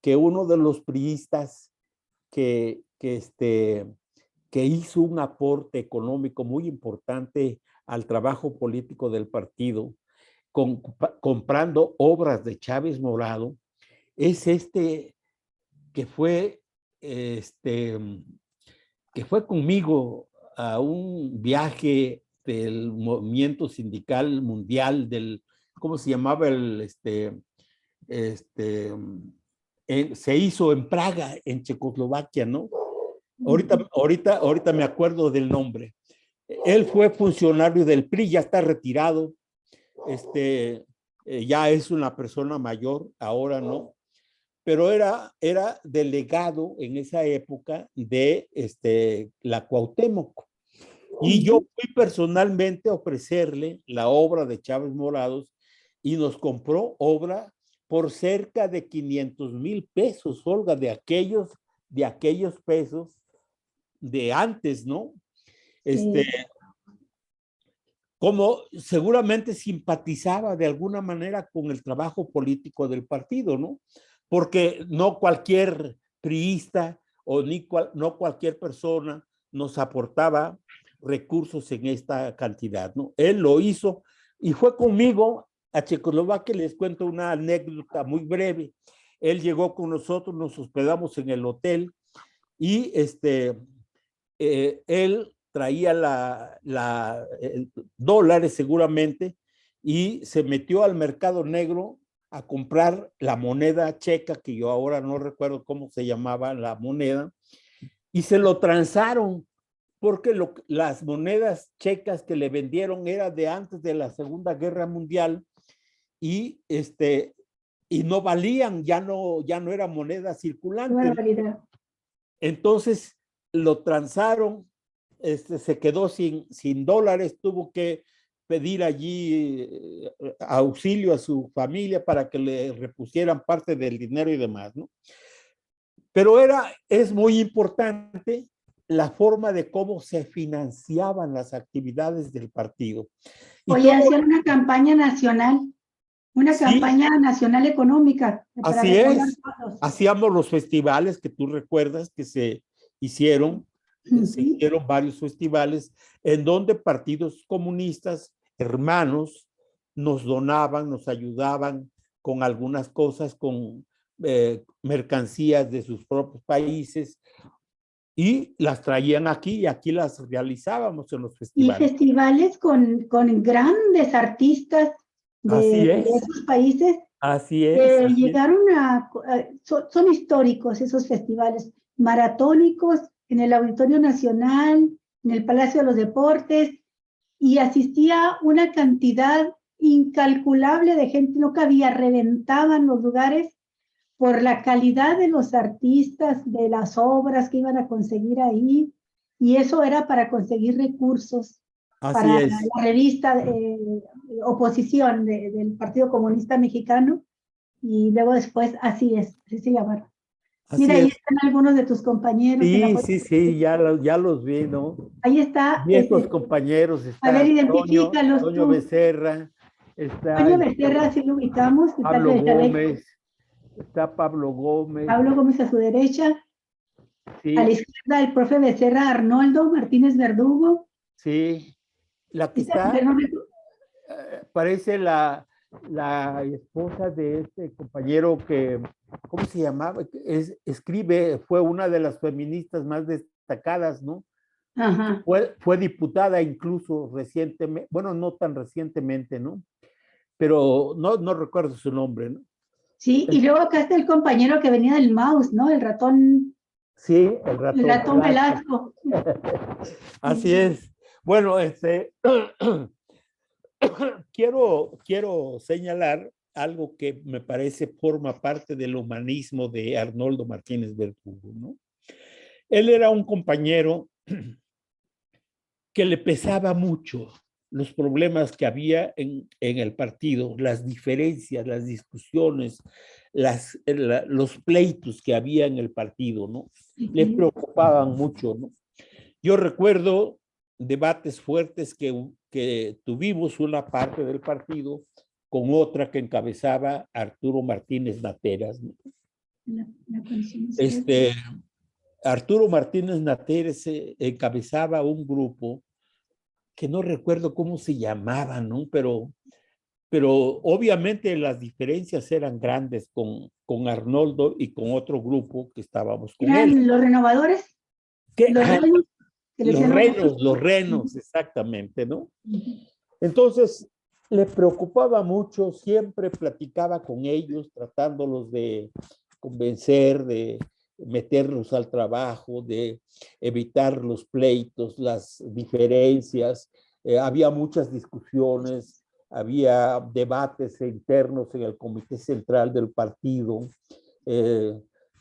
Speaker 3: que uno de los priistas que hizo un aporte económico muy importante al trabajo político del partido, comprando obras de Chávez Morado, es que fue, este, que fue conmigo a un viaje del movimiento sindical mundial ¿cómo se llamaba? Este, se hizo en Praga, en Checoslovaquia, ¿no? Ahorita me acuerdo del nombre. Él fue funcionario del PRI, ya está retirado, ya es una persona mayor, ahora no, pero era delegado en esa época de la Cuauhtémoc. Y yo fui personalmente a ofrecerle la obra de Chávez Morados y nos compró obra por cerca de 500,000 pesos, Olga, de aquellos pesos de antes, ¿no?
Speaker 2: Sí.
Speaker 3: Como seguramente simpatizaba de alguna manera con el trabajo político del partido, ¿no? Porque no cualquier priista o no cualquier persona nos aportaba recursos en esta cantidad, ¿no? Él lo hizo y fue conmigo a Checoslovaquia. Les cuento una anécdota muy breve. Él llegó con nosotros, nos hospedamos en el hotel y él traía dólares seguramente y se metió al mercado negro a comprar la moneda checa, que yo ahora no recuerdo cómo se llamaba la moneda, y se lo transaron porque las monedas checas que le vendieron eran de antes de la Segunda Guerra Mundial y, y no valían, ya no era moneda circulante. Entonces lo transaron, se quedó sin dólares, tuvo que pedir allí auxilio a su familia para que le repusieran parte del dinero y demás, ¿no? Pero es muy importante la forma de cómo se financiaban las actividades del partido. Y
Speaker 2: Oye,
Speaker 3: todo,
Speaker 2: hacían una campaña nacional. Una
Speaker 3: sí,
Speaker 2: campaña nacional económica para
Speaker 3: así
Speaker 2: recaudar
Speaker 3: es.
Speaker 2: fondos.
Speaker 3: Hacíamos los festivales que tú recuerdas que se se hicieron varios festivales en donde partidos comunistas, hermanos, nos donaban, nos ayudaban con algunas cosas, con mercancías de sus propios países, y las traían aquí y aquí las realizábamos en los festivales.
Speaker 2: Y festivales con grandes artistas de esos países.
Speaker 3: Así es.
Speaker 2: Llegaron son históricos esos festivales, maratónicos en el Auditorio Nacional, en el Palacio de los Deportes, y asistía una cantidad incalculable de gente, no cabía, reventaban los lugares por la calidad de los artistas, de las obras que iban a conseguir ahí, y eso era para conseguir recursos para la revista Oposición del Partido Comunista Mexicano, y luego después, así se llamaron. Mira, ahí están algunos de tus compañeros.
Speaker 3: Sí, ya los vi, ¿no?
Speaker 2: Ahí está.
Speaker 3: Viejos compañeros, está
Speaker 2: a ver, identifícalos
Speaker 3: Toño Becerra, está
Speaker 2: Toño Becerra, sí lo ubicamos.
Speaker 3: Pablo Gómez, está Pablo Gómez.
Speaker 2: Pablo Gómez a su derecha. Sí. A la izquierda el profe Becerra, Arnoldo Martínez Verdugo.
Speaker 3: Sí, la que está, parece la esposa de este compañero que, ¿cómo se llamaba? Escribe, fue una de las feministas más destacadas, ¿no?
Speaker 2: Ajá.
Speaker 3: Fue diputada incluso recientemente, bueno, no tan recientemente, ¿no? Pero no recuerdo su nombre, ¿no?
Speaker 2: Sí, y luego acá está el compañero que venía del mouse, ¿no? El ratón.
Speaker 3: Sí, el ratón
Speaker 2: Velasco.
Speaker 3: Así es. Bueno, quiero señalar algo que me parece forma parte del humanismo de Arnoldo Martínez Verdugo, ¿no? Él era un compañero que le pesaba mucho los problemas que había en el partido, las diferencias, las discusiones, los pleitos que había en el partido, ¿no? Le preocupaban mucho, ¿no? Yo recuerdo debates fuertes que tuvimos una parte del partido con otra que encabezaba Arturo Martínez Nateras, ¿no? Arturo Martínez Nateras encabezaba un grupo que no recuerdo cómo se llamaba, ¿no? Pero obviamente las diferencias eran grandes con Arnoldo y con otro grupo que estábamos con él.
Speaker 2: ¿Los renovadores?
Speaker 3: Los renos, exactamente, ¿no? Entonces, le preocupaba mucho, siempre platicaba con ellos, tratándolos de convencer, de meterlos al trabajo, de evitar los pleitos, las diferencias. Había muchas discusiones, había debates internos en el comité central del partido.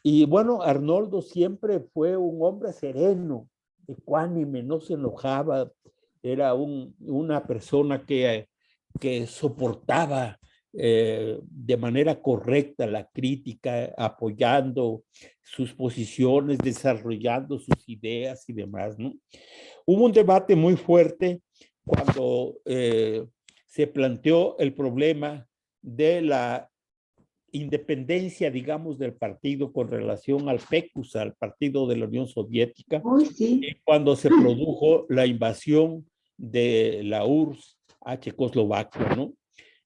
Speaker 3: Y bueno, Arnoldo siempre fue un hombre sereno, ecuánime, no se enojaba, era una persona que soportaba de manera correcta la crítica, apoyando sus posiciones, desarrollando sus ideas y demás, ¿no? Hubo un debate muy fuerte cuando se planteó el problema de la independencia, digamos, del partido con relación al PECUS, al partido de la Unión Soviética, cuando se produjo la invasión de la URSS a Checoslovaquia, ¿no?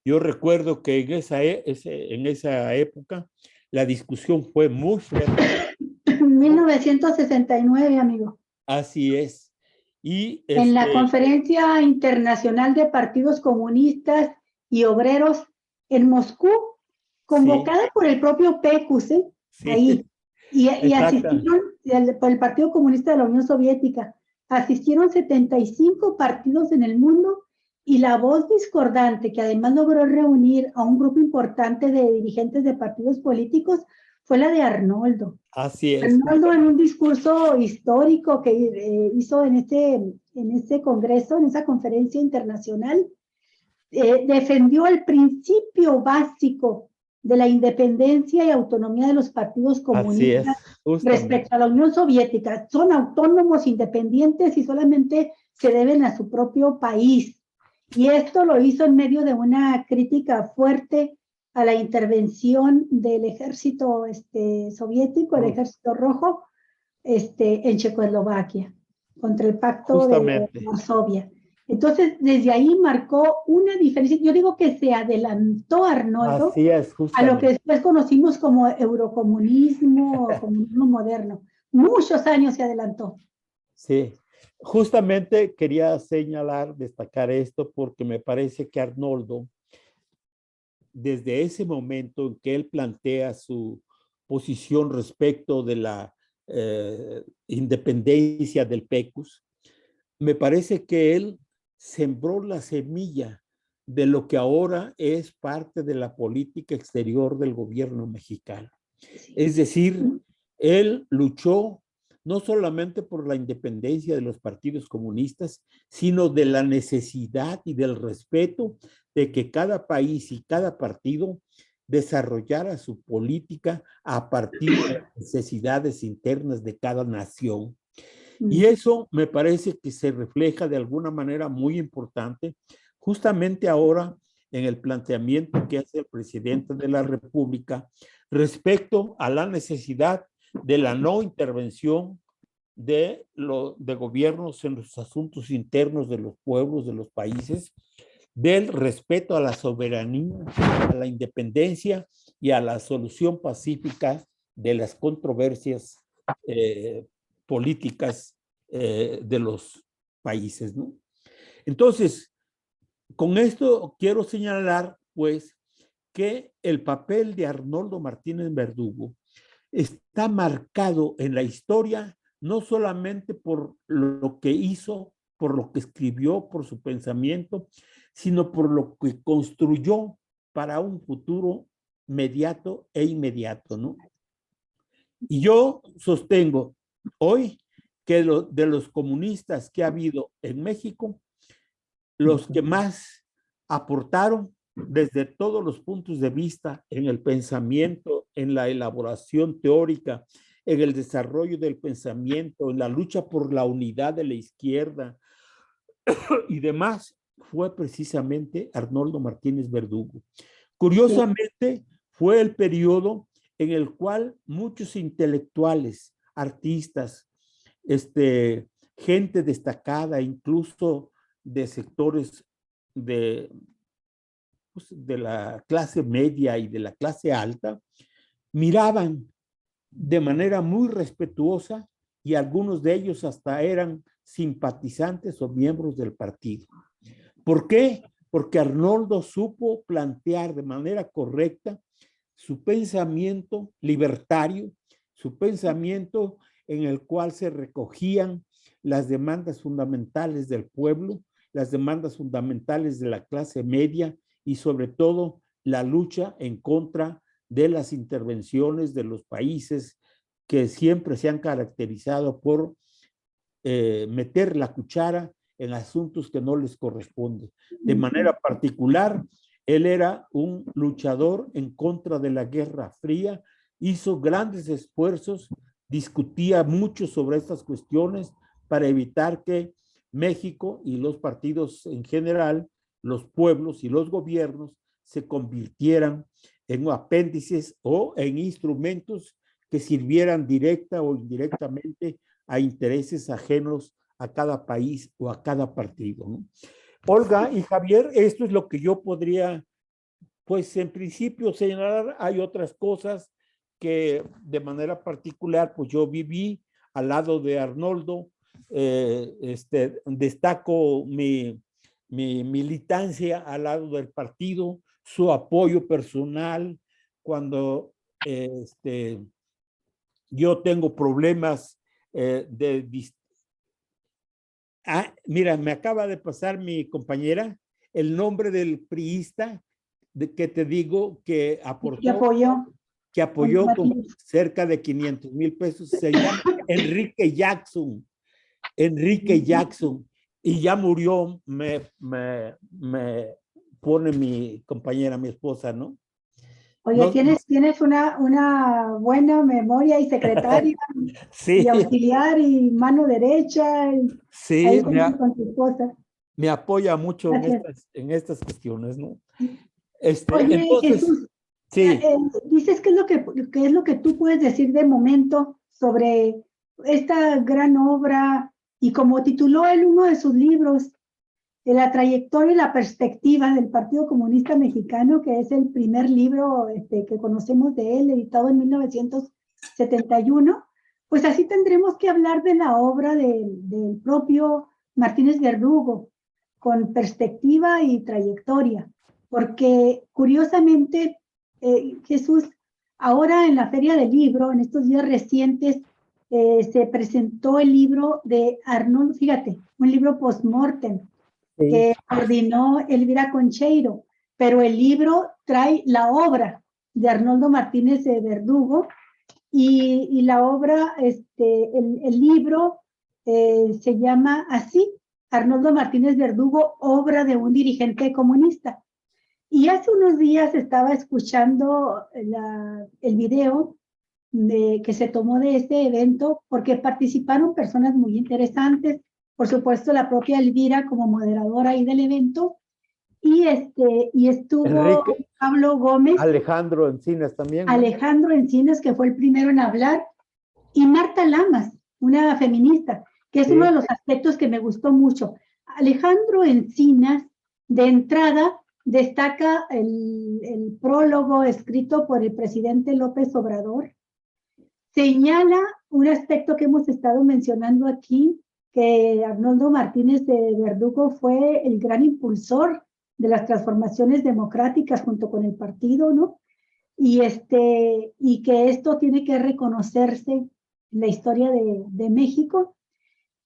Speaker 3: Yo recuerdo que en esa época la discusión fue muy fuerte.
Speaker 2: 1969, amigo.
Speaker 3: Así es. Y
Speaker 2: en la Conferencia Internacional de Partidos Comunistas y Obreros en Moscú, convocada por el propio PECUS, ahí, y asistieron por el Partido Comunista de la Unión Soviética, asistieron 75 partidos en el mundo, y la voz discordante, que además logró reunir a un grupo importante de dirigentes de partidos políticos, fue la de Arnoldo.
Speaker 3: Así es.
Speaker 2: Arnoldo, en un discurso histórico que hizo en ese congreso, en esa conferencia internacional, defendió el principio básico de la independencia y autonomía de los partidos comunistas respecto a la Unión Soviética. Son autónomos, independientes y solamente se deben a su propio país. Y esto lo hizo en medio de una crítica fuerte a la intervención del ejército soviético, el ejército rojo, en Checoslovaquia, contra el Pacto
Speaker 3: Justamente.
Speaker 2: de Varsovia. Entonces, desde ahí marcó una diferencia. Yo digo que se adelantó Arnoldo
Speaker 3: Así es,
Speaker 2: a lo que
Speaker 3: justamente.
Speaker 2: después conocimos como eurocomunismo o comunismo moderno. Muchos años se adelantó.
Speaker 3: Sí, justamente quería señalar, destacar esto, porque me parece que Arnoldo, desde ese momento en que él plantea su posición respecto de la independencia del PECUS, me parece que él sembró la semilla de lo que ahora es parte de la política exterior del gobierno mexicano. Es decir, él luchó no solamente por la independencia de los partidos comunistas, sino de la necesidad y del respeto de que cada país y cada partido desarrollara su política a partir de las necesidades internas de cada nación. Y eso me parece que se refleja de alguna manera muy importante justamente ahora en el planteamiento que hace el presidente de la República respecto a la necesidad de la no intervención de gobiernos en los asuntos internos de los pueblos, de los países, del respeto a la soberanía, a la independencia y a la solución pacífica de las controversias políticas de los países, ¿no? Entonces, con esto quiero señalar, pues, que el papel de Arnoldo Martínez Verdugo está marcado en la historia no solamente por lo que hizo, por lo que escribió, por su pensamiento, sino por lo que construyó para un futuro mediato e inmediato, ¿no? Y yo sostengo hoy que de los comunistas que ha habido en México, los que más aportaron desde todos los puntos de vista en el pensamiento, en la elaboración teórica, en el desarrollo del pensamiento, en la lucha por la unidad de la izquierda y demás, fue precisamente Arnoldo Martínez Verdugo. Curiosamente, fue el periodo en el cual muchos intelectuales, artistas, gente destacada, incluso de sectores de la clase media y de la clase alta, miraban de manera muy respetuosa y algunos de ellos hasta eran simpatizantes o miembros del partido. ¿Por qué? Porque Arnoldo supo plantear de manera correcta su pensamiento libertario, su pensamiento en el cual se recogían las demandas fundamentales del pueblo, las demandas fundamentales de la clase media y sobre todo la lucha en contra de las intervenciones de los países que siempre se han caracterizado por meter la cuchara en asuntos que no les corresponden. De manera particular, él era un luchador en contra de la Guerra Fría, hizo grandes esfuerzos, discutía mucho sobre estas cuestiones para evitar que México y los partidos en general, los pueblos y los gobiernos se convirtieran en apéndices o en instrumentos que sirvieran directa o indirectamente a intereses ajenos a cada país o a cada partido, ¿no? Olga y Javier, esto es lo que yo podría, pues en principio señalar. Hay otras cosas que de manera particular, pues yo viví al lado de Arnoldo. Destaco mi militancia al lado del partido, su apoyo personal cuando yo tengo problemas mira, me acaba de pasar mi compañera el nombre del priista que te digo que aportó, que apoyó con cerca de 500,000 pesos. Se llama Enrique Jackson. Enrique Jackson. Y ya murió, me pone mi compañera, mi esposa, ¿no?
Speaker 2: Oye, tienes una buena memoria y secretaria
Speaker 3: sí,
Speaker 2: y auxiliar y mano derecha.
Speaker 3: Sí,
Speaker 2: ahí con tu esposa.
Speaker 3: Me apoya mucho en estas cuestiones, ¿no?
Speaker 2: Oye,
Speaker 3: entonces,
Speaker 2: Jesús,
Speaker 3: sí.
Speaker 2: dices qué es lo que tú puedes decir de momento sobre esta gran obra, y como tituló él uno de sus libros, de la trayectoria y la perspectiva del Partido Comunista Mexicano, que es el primer libro que conocemos de él, editado en 1971, pues así tendremos que hablar de la obra del propio Martínez Verdugo, con perspectiva y trayectoria, porque curiosamente, Jesús, ahora en la Feria del Libro, en estos días recientes, se presentó el libro de Arnoldo, fíjate, un libro post-mortem,
Speaker 3: Sí.
Speaker 2: que coordinó Elvira Concheiro, pero el libro trae la obra de Arnoldo Martínez de Verdugo, y la obra, el libro se llama así, Arnoldo Martínez Verdugo, obra de un dirigente comunista. Y hace unos días estaba escuchando el video que se tomó de este evento, porque participaron personas muy interesantes, por supuesto la propia Elvira como moderadora ahí del evento, y estuvo
Speaker 3: Enrique,
Speaker 2: Pablo Gómez,
Speaker 3: Alejandro Encinas también, ¿no?
Speaker 2: Alejandro Encinas, que fue el primero en hablar, y Marta Lamas, una feminista, que es
Speaker 3: Sí.
Speaker 2: uno de los aspectos que me gustó mucho. Alejandro Encinas, de entrada, destaca el prólogo escrito por el presidente López Obrador. Señala un aspecto que hemos estado mencionando aquí, que Arnoldo Martínez de Verdugo fue el gran impulsor de las transformaciones democráticas junto con el partido, ¿no? Y que esto tiene que reconocerse en la historia de México.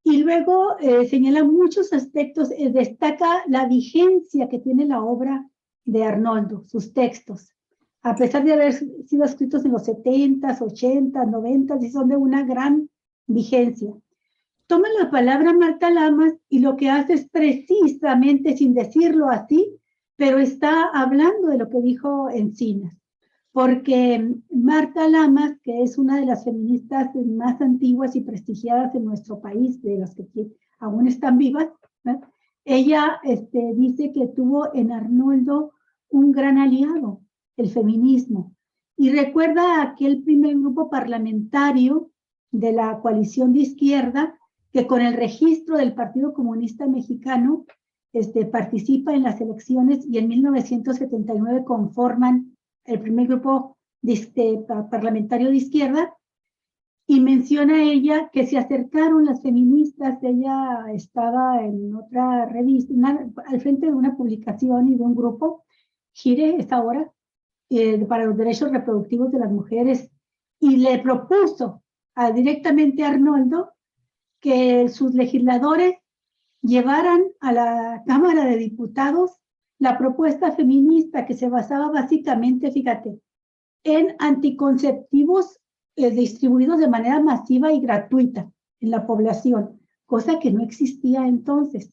Speaker 2: Y luego señala muchos aspectos, destaca la vigencia que tiene la obra de Arnoldo, sus textos. A pesar de haber sido escritos en los 70s, 80s, 90s, y son de una gran vigencia. Toma la palabra Marta Lamas y lo que hace es precisamente, sin decirlo así, pero está hablando de lo que dijo Encinas. Porque Marta Lamas, que es una de las feministas más antiguas y prestigiadas en nuestro país, de las que aún están vivas, ¿no? Ella dice que tuvo en Arnoldo un gran aliado, el feminismo, y recuerda aquel primer grupo parlamentario de la coalición de izquierda que con el registro del Partido Comunista Mexicano participa en las elecciones, y en 1979 conforman el primer grupo parlamentario de izquierda, y menciona ella que se acercaron las feministas. Ella estaba en otra revista, al frente de una publicación y de un grupo, Gire, esta ahora, para los derechos reproductivos de las mujeres, y le propuso directamente a Arnoldo que sus legisladores llevaran a la Cámara de Diputados la propuesta feminista, que se basaba básicamente, fíjate, en anticonceptivos distribuidos de manera masiva y gratuita en la población, cosa que no existía entonces.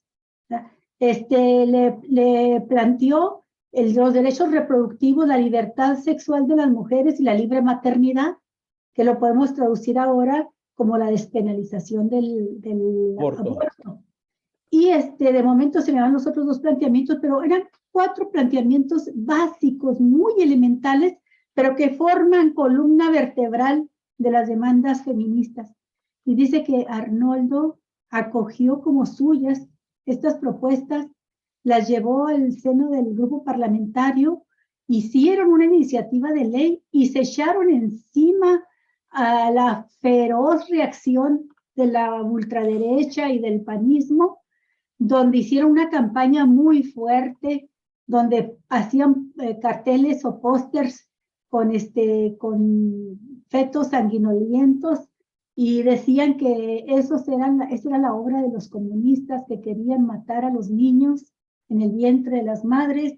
Speaker 2: Le planteó los derechos reproductivos, la libertad sexual de las mujeres y la libre maternidad, que lo podemos traducir ahora como la despenalización del aborto. Y de momento se me van los otros dos planteamientos, pero eran 4 planteamientos básicos, muy elementales, pero que forman columna vertebral de las demandas feministas. Y dice que Arnoldo acogió como suyas estas propuestas, las llevó al seno del grupo parlamentario, hicieron una iniciativa de ley y se echaron encima a la feroz reacción de la ultraderecha y del panismo, donde hicieron una campaña muy fuerte, donde hacían carteles o pósters con fetos sanguinolientos, y decían que esa era la obra de los comunistas, que querían matar a los niños en el vientre de las madres,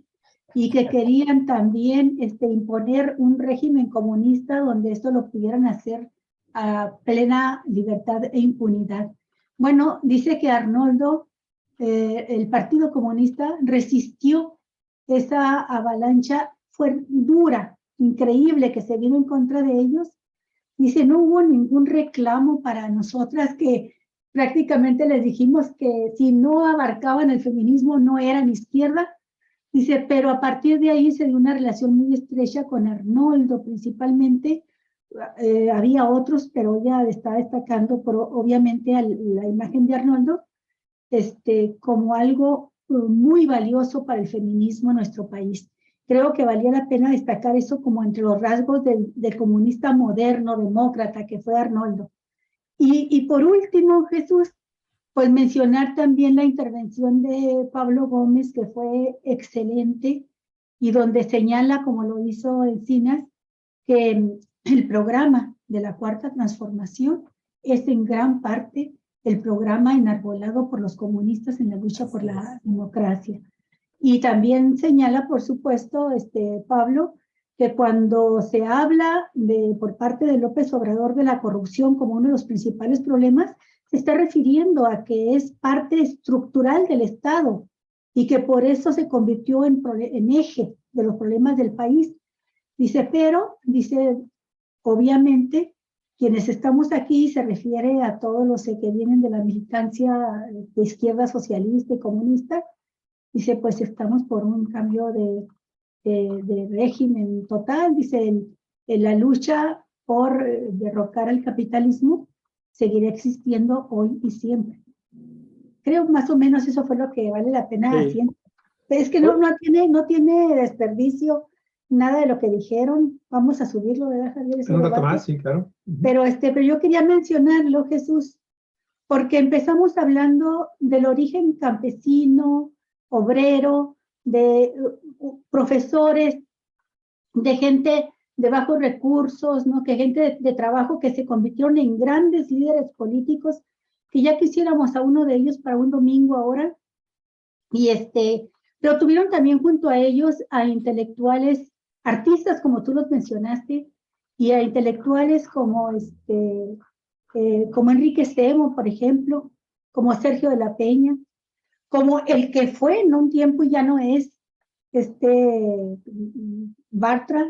Speaker 2: y que querían también imponer un régimen comunista donde esto lo pudieran hacer a plena libertad e impunidad. Bueno, dice que Arnoldo, el Partido Comunista, resistió esa avalancha, fue dura, increíble, que se vino en contra de ellos. Dice, no hubo ningún reclamo para nosotras, que prácticamente les dijimos que si no abarcaban el feminismo no eran izquierda. Dice, pero a partir de ahí se dio una relación muy estrecha con Arnoldo, principalmente había otros, pero ella está destacando obviamente la imagen de Arnoldo como algo muy valioso para el feminismo en nuestro país. Creo que valía la pena destacar eso como entre los rasgos del comunista moderno, demócrata, que fue Arnoldo. Y por último, Jesús, pues mencionar también la intervención de Pablo Gómez, que fue excelente, y donde señala, como lo hizo Encinas, que el programa de la Cuarta Transformación es en gran parte el programa enarbolado por los comunistas en la lucha por la democracia. Y también señala, por supuesto, Pablo, que cuando se habla por parte de López Obrador de la corrupción como uno de los principales problemas, se está refiriendo a que es parte estructural del Estado y que por eso se convirtió en eje de los problemas del país. Dice, pero, dice, obviamente, quienes estamos aquí, se refiere a todos los que vienen de la militancia de izquierda socialista y comunista, dice, pues estamos por un cambio de régimen total, dice, en la lucha por derrocar al capitalismo seguirá existiendo hoy y siempre. Creo más o menos eso fue lo que vale la pena hacer. Es que no tiene desperdicio nada de lo que dijeron. Vamos a subirlo, ¿verdad, Javier?
Speaker 1: Un rato más, sí, claro.
Speaker 2: Pero yo quería mencionarlo, Jesús, porque empezamos hablando del origen campesino, obrero, de profesores, de gente de bajos recursos, ¿no? Que gente de trabajo que se convirtieron en grandes líderes políticos, que ya quisiéramos a uno de ellos para un domingo ahora. Y pero tuvieron también junto a ellos a intelectuales, artistas como tú los mencionaste, y a intelectuales como como Enrique Semo, por ejemplo, como Sergio de la Peña, como el que fue en un tiempo y ya no es, Bartra.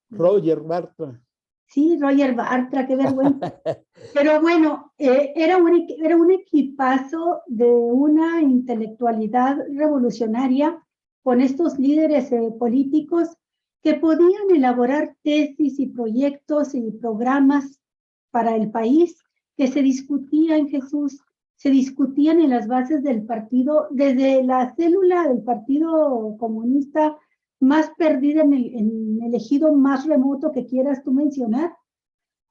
Speaker 3: Roger Bartra.
Speaker 2: Sí, Roger Bartra, qué vergüenza. Pero bueno, era un equipazo de una intelectualidad revolucionaria con estos líderes políticos que podían elaborar tesis y proyectos y programas para el país que se discutían, Jesús, se discutían en las bases del partido, desde la célula del Partido Comunista más perdida en el ejido más remoto que quieras tú mencionar,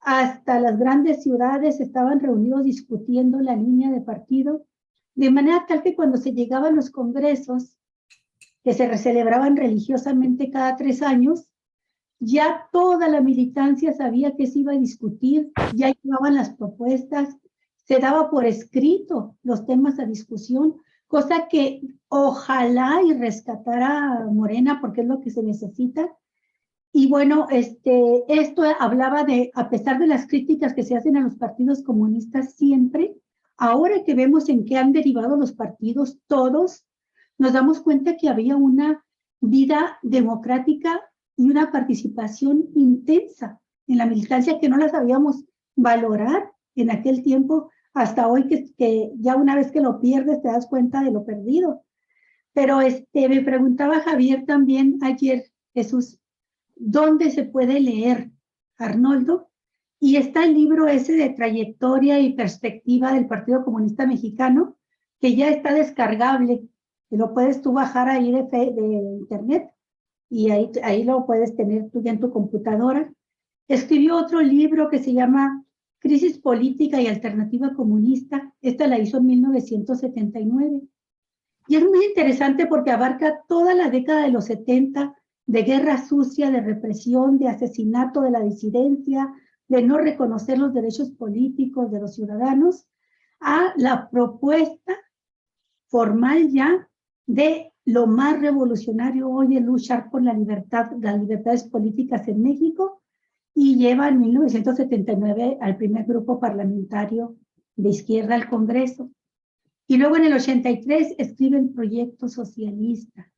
Speaker 2: hasta las grandes ciudades estaban reunidos discutiendo la línea de partido, de manera tal que cuando se llegaban los congresos, que se celebraban religiosamente cada 3 años, ya toda la militancia sabía que se iba a discutir, ya llevaban las propuestas, se daba por escrito los temas a discusión, cosa que ojalá y rescatara Morena, porque es lo que se necesita. Y bueno, esto hablaba de, a pesar de las críticas que se hacen a los partidos comunistas siempre, ahora que vemos en qué han derivado los partidos todos, nos damos cuenta que había una vida democrática y una participación intensa en la militancia que no la sabíamos valorar en aquel tiempo, hasta hoy que ya una vez que lo pierdes te das cuenta de lo perdido. Pero me preguntaba Javier también ayer, Jesús, ¿dónde se puede leer Arnoldo? Y está el libro ese de trayectoria y perspectiva del Partido Comunista Mexicano, que ya está descargable, que lo puedes tú bajar ahí de internet, y ahí lo puedes tener tú ya en tu computadora. Escribió otro libro que se llama Crisis Política y Alternativa Comunista. Esta la hizo en 1979. Y es muy interesante porque abarca toda la década de los 70, de guerra sucia, de represión, de asesinato de la disidencia, de no reconocer los derechos políticos de los ciudadanos, a la propuesta formal ya de lo más revolucionario hoy es luchar por la libertad, las libertades políticas en México, y lleva en 1979 al primer grupo parlamentario de izquierda al Congreso. Y luego en el 83 escribe el Proyecto Socialista,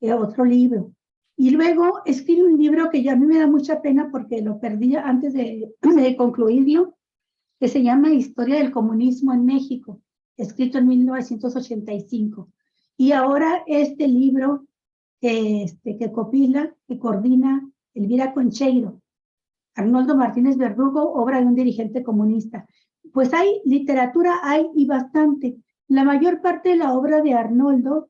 Speaker 2: otro libro. Y luego escribe un libro que ya a mí me da mucha pena porque lo perdí antes de concluirlo, que se llama Historia del Comunismo en México, escrito en 1985. Y ahora este libro que copila, que coordina Elvira Concheiro, Arnoldo Martínez Verdugo, obra de un dirigente comunista. Pues hay literatura, hay y bastante. La mayor parte de la obra de Arnoldo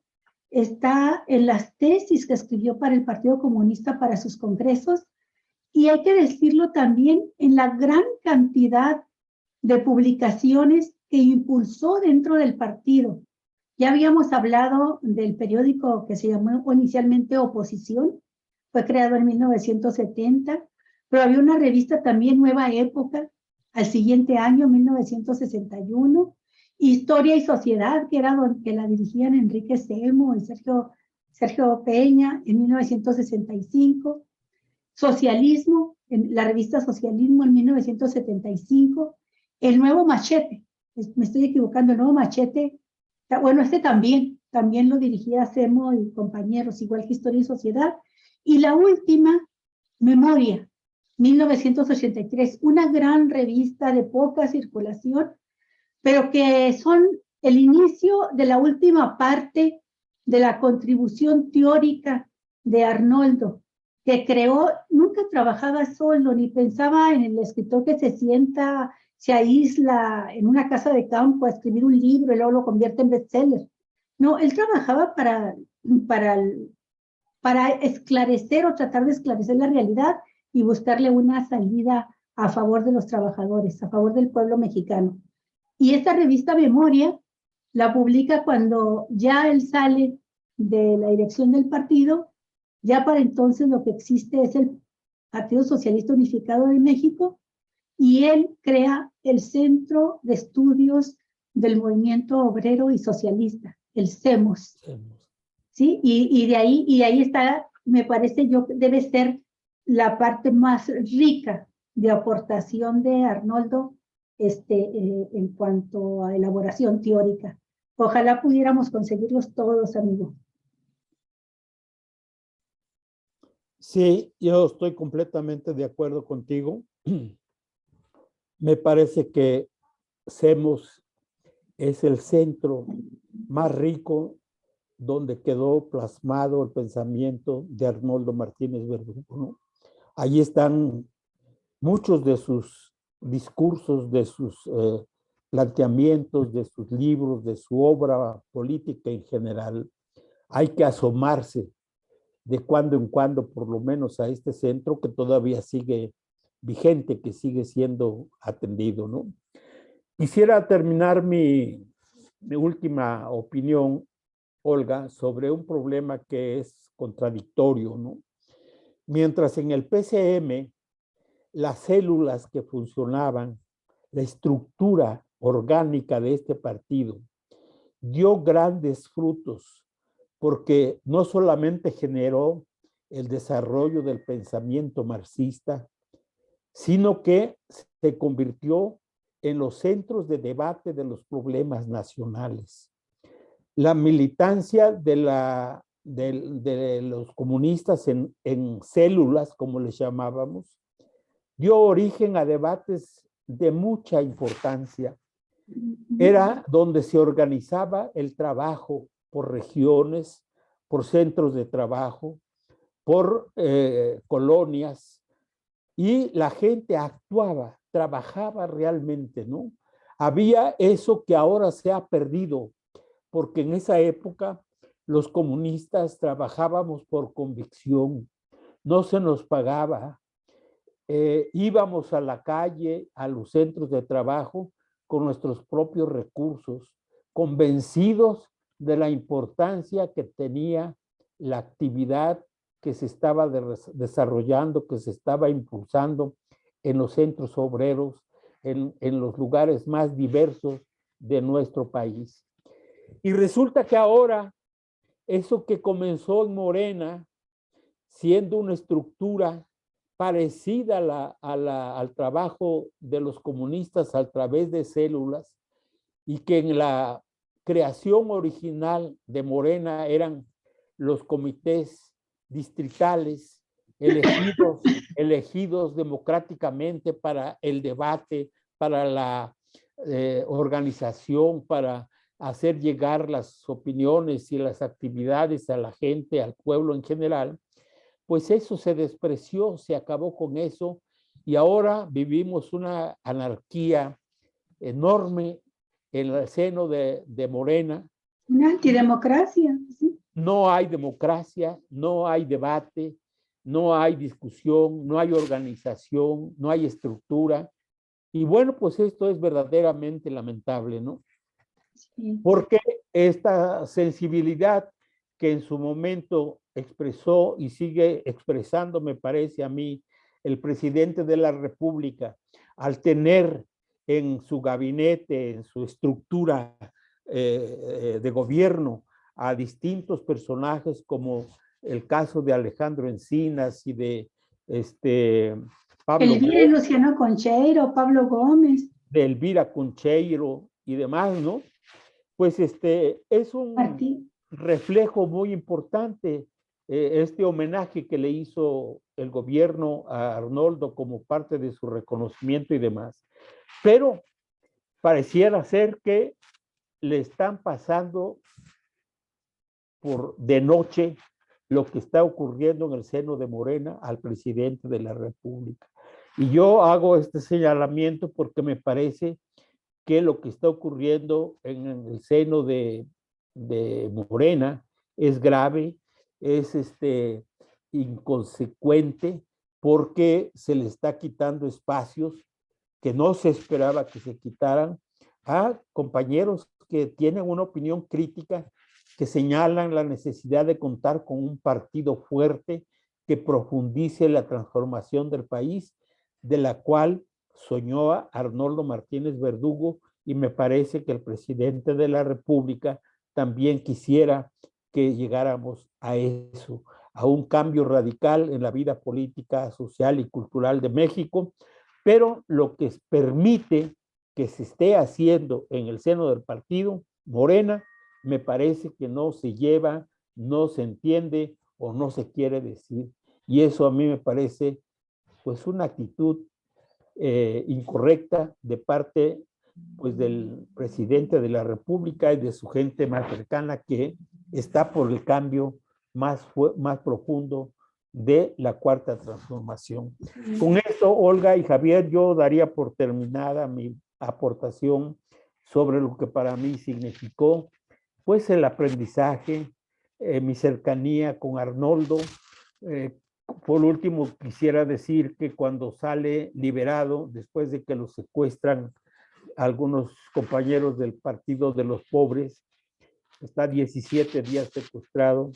Speaker 2: está en las tesis que escribió para el Partido Comunista para sus congresos, y hay que decirlo también en la gran cantidad de publicaciones que impulsó dentro del partido. Ya habíamos hablado del periódico que se llamó inicialmente Oposición, fue creado en 1970, pero había una revista también, Nueva Época, al siguiente año, 1961, Historia y Sociedad, que la dirigían Enrique Semo y Sergio Peña en 1965, Socialismo, en la revista Socialismo en 1975, El Nuevo Machete, me estoy equivocando, El Nuevo Machete, bueno, también lo dirigía Semo y compañeros, igual que Historia y Sociedad, y la última, Memoria, 1983, una gran revista de poca circulación, pero que son el inicio de la última parte de la contribución teórica de Arnoldo, que creó, nunca trabajaba solo, ni pensaba en el escritor que se sienta, se aísla en una casa de campo a escribir un libro y luego lo convierte en bestseller. No, él trabajaba para esclarecer o tratar de esclarecer la realidad y buscarle una salida a favor de los trabajadores, a favor del pueblo mexicano. Y esta revista Memoria la publica cuando ya él sale de la dirección del partido. Ya para entonces lo que existe es el Partido Socialista Unificado de México, y él crea el Centro de Estudios del Movimiento Obrero y Socialista, el CEMOS. ¿Sí? Y de ahí está, me parece yo, debe ser la parte más rica de aportación de Arnoldo en cuanto a elaboración teórica. Ojalá pudiéramos conseguirlos todos, amigo.
Speaker 3: Sí, yo estoy completamente de acuerdo contigo. Me parece que CEMOS es el centro más rico donde quedó plasmado el pensamiento de Arnoldo Martínez Verdugo, ¿no? Allí están muchos de sus discursos, de sus planteamientos, de sus libros, de su obra política en general. Hay que asomarse de cuando en cuando, por lo menos, a este centro que todavía sigue vigente, que sigue siendo atendido, ¿no? Quisiera terminar mi última opinión, Olga, sobre un problema que es contradictorio, ¿no? Mientras en el PCM las células que funcionaban, la estructura orgánica de este partido dio grandes frutos, porque no solamente generó el desarrollo del pensamiento marxista, sino que se convirtió en los centros de debate de los problemas nacionales. La militancia de los comunistas en células, como les llamábamos, dio origen a debates de mucha importancia. Era donde se organizaba el trabajo por regiones, por centros de trabajo, por colonias, y la gente actuaba, trabajaba realmente, ¿no? Había eso que ahora se ha perdido, porque en esa época los comunistas trabajábamos por convicción, no se nos pagaba, íbamos a la calle, a los centros de trabajo con nuestros propios recursos, convencidos de la importancia que tenía la actividad que se estaba desarrollando, que se estaba impulsando en los centros obreros, en los lugares más diversos de nuestro país. Y resulta que ahora eso que comenzó en Morena, siendo una estructura parecida al trabajo de los comunistas a través de células, y que en la creación original de Morena eran los comités distritales elegidos democráticamente para el debate, para la organización, para hacer llegar las opiniones y las actividades a la gente, al pueblo en general. Pues eso se despreció, se acabó con eso, y ahora vivimos una anarquía enorme en el seno de Morena.
Speaker 2: Una antidemocracia, ¿sí?
Speaker 3: No hay democracia, no hay debate, no hay discusión, no hay organización, no hay estructura. Y bueno, pues esto es verdaderamente lamentable, ¿no?
Speaker 2: Sí.
Speaker 3: Porque esta sensibilidad que en su momento expresó y sigue expresando, me parece a mí, el presidente de la República, al tener en su gabinete, en su estructura de gobierno, a distintos personajes como el caso de Alejandro Encinas y de Pablo
Speaker 2: Elvira y
Speaker 3: Gómez,
Speaker 2: Luciano Concheiro, Pablo Gómez.
Speaker 3: de Elvira Concheiro y demás, ¿no? Pues es un
Speaker 2: Martín.
Speaker 3: reflejo muy importante este homenaje que le hizo el gobierno a Arnoldo como parte de su reconocimiento y demás. Pero pareciera ser que le están pasando por de noche lo que está ocurriendo en el seno de Morena al presidente de la República. Y yo hago este señalamiento porque me parece que lo que está ocurriendo en el seno de Morena es grave, es inconsecuente, porque se le está quitando espacios que no se esperaba que se quitaran a compañeros que tienen una opinión crítica, que señalan la necesidad de contar con un partido fuerte que profundice la transformación del país, de la cual soñó Arnoldo Martínez Verdugo, y me parece que el presidente de la República también quisiera que llegáramos a eso, a un cambio radical en la vida política, social y cultural de México, pero lo que permite que se esté haciendo en el seno del partido Morena, me parece que no se lleva, no se entiende o no se quiere decir. Y eso a mí me parece pues una actitud incorrecta de parte pues del presidente de la República y de su gente más cercana, que está por el cambio más profundo de la cuarta transformación. Con esto, Olga y Javier, yo daría por terminada mi aportación sobre lo que para mí significó pues el aprendizaje, mi cercanía con Arnoldo. Por último, quisiera decir que cuando sale liberado, después de que lo secuestran algunos compañeros del Partido de los Pobres, está 17 días secuestrado,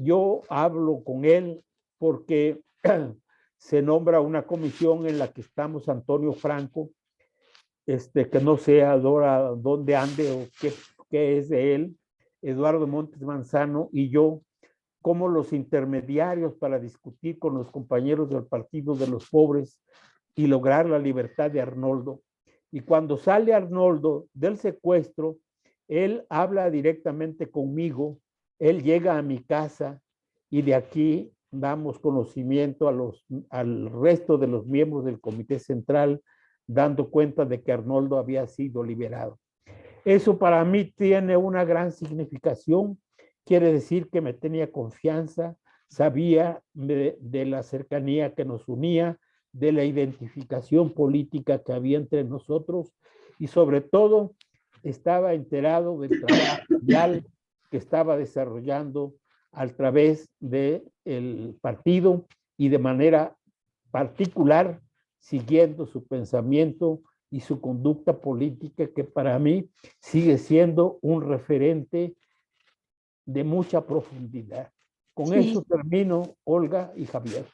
Speaker 3: yo hablo con él porque se nombra una comisión en la que estamos Antonio Franco, que no sé ahora dónde ande o qué es de él, Eduardo Montes Manzano y yo, como los intermediarios para discutir con los compañeros del Partido de los Pobres y lograr la libertad de Arnoldo. Y cuando sale Arnoldo del secuestro, él habla directamente conmigo, él llega a mi casa y de aquí damos conocimiento al resto de los miembros del Comité Central, dando cuenta de que Arnoldo había sido liberado. Eso para mí tiene una gran significación. Quiere decir que me tenía confianza, sabía de la cercanía que nos unía, de la identificación política que había entre nosotros y sobre todo estaba enterado del trabajo social que estaba desarrollando a través del partido y de manera particular siguiendo su pensamiento y su conducta política, que para mí sigue siendo un referente de mucha profundidad. Con
Speaker 2: Sí.
Speaker 3: eso termino, Olga y Javier.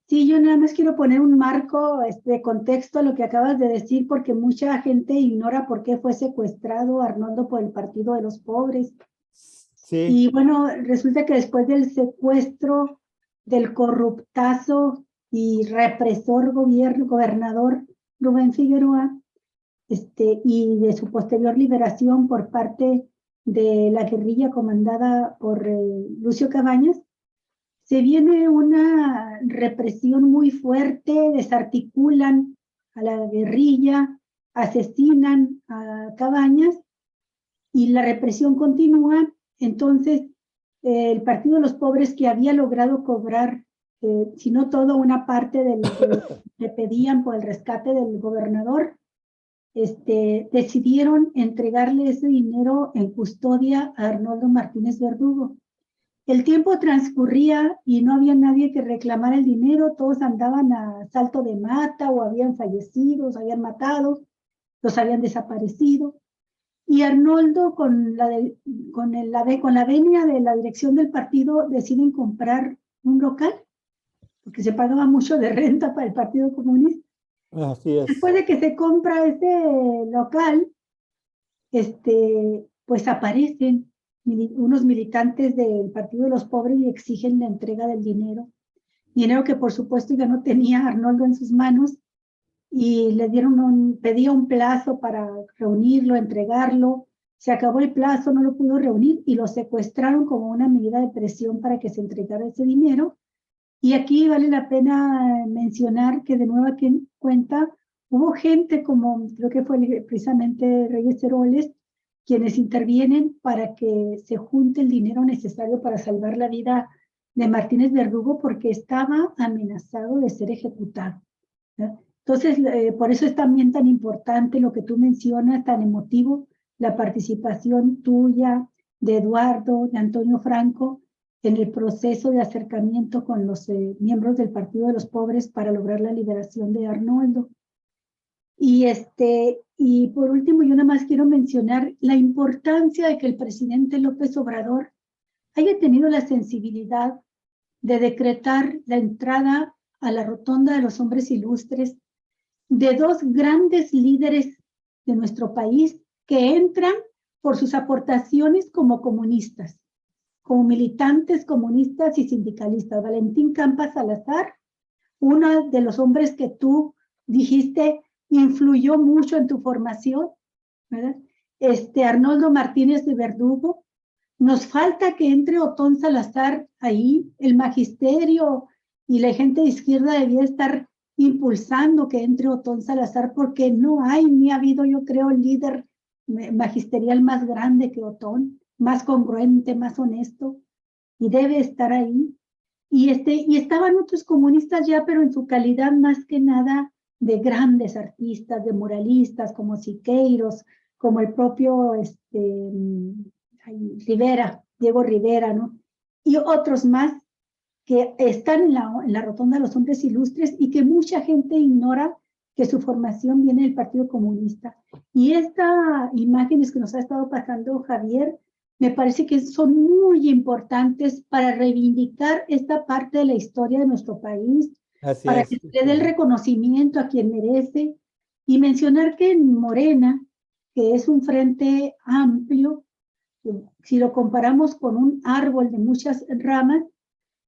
Speaker 2: Sí, yo nada más quiero poner un marco de contexto a lo que acabas de decir, porque mucha gente ignora por qué fue secuestrado Arnoldo por el Partido de los Pobres.
Speaker 3: Sí.
Speaker 2: Y bueno, resulta que después del secuestro del corruptazo y represor gobernador Rubén Figueroa, y de su posterior liberación por parte de la guerrilla comandada por Lucio Cabañas, se viene una represión muy fuerte, desarticulan a la guerrilla, asesinan a Cabañas y la represión continúa. Entonces, el Partido de los Pobres, que había logrado cobrar si no todo, una parte de lo que le pedían por el rescate del gobernador, decidieron entregarle ese dinero en custodia a Arnoldo Martínez Verdugo. El tiempo transcurría y no había nadie que reclamara el dinero, todos andaban a salto de mata o habían fallecido, se habían matado, los habían desaparecido. Y Arnoldo, con la venia de la dirección del partido, deciden comprar un local, porque se pagaba mucho de renta para el Partido Comunista.
Speaker 3: Así es.
Speaker 2: Después de que se compra ese local, pues aparecen unos militantes del Partido de los Pobres y exigen la entrega del dinero. Dinero que por supuesto ya no tenía Arnoldo en sus manos, y le pedía un plazo para reunirlo, entregarlo. Se acabó el plazo, no lo pudo reunir y lo secuestraron como una medida de presión para que se entregara ese dinero. Y aquí vale la pena mencionar que de nueva cuenta hubo gente como, creo que fue precisamente Reyes Heroles, quienes intervienen para que se junte el dinero necesario para salvar la vida de Martínez Verdugo, porque estaba amenazado de ser ejecutado, ¿no? Entonces, por eso es también tan importante lo que tú mencionas, tan emotivo, la participación tuya, de Eduardo, de Antonio Franco, en el proceso de acercamiento con los miembros del Partido de los Pobres para lograr la liberación de Arnoldo. Y por último, yo nada más quiero mencionar la importancia de que el presidente López Obrador haya tenido la sensibilidad de decretar la entrada a la Rotonda de los Hombres Ilustres de dos grandes líderes de nuestro país que entran por sus aportaciones como comunistas, como militantes comunistas y sindicalistas. Valentín Campa Salazar, uno de los hombres que tú dijiste influyó mucho en tu formación, ¿verdad? Arnoldo Martínez de Verdugo. Nos falta que entre Otón Salazar ahí, el magisterio y la gente de izquierda debía estar impulsando que entre Otón Salazar, porque no hay ni ha habido, yo creo, el líder magisterial más grande que Otón, más congruente, más honesto, y debe estar ahí. Y estaban otros comunistas ya, pero en su calidad más que nada de grandes artistas, de muralistas, como Siqueiros, como el propio Rivera, Diego Rivera, ¿no? Y otros más que están en la Rotonda de los Hombres Ilustres y que mucha gente ignora que su formación viene del Partido Comunista. Y estas imágenes que nos ha estado pasando Javier, me parece que son muy importantes para reivindicar esta parte de la historia de nuestro país,
Speaker 3: Así
Speaker 2: para
Speaker 3: es.
Speaker 2: que se le dé el reconocimiento a quien merece, y mencionar que en Morena, que es un frente amplio, si lo comparamos con un árbol de muchas ramas,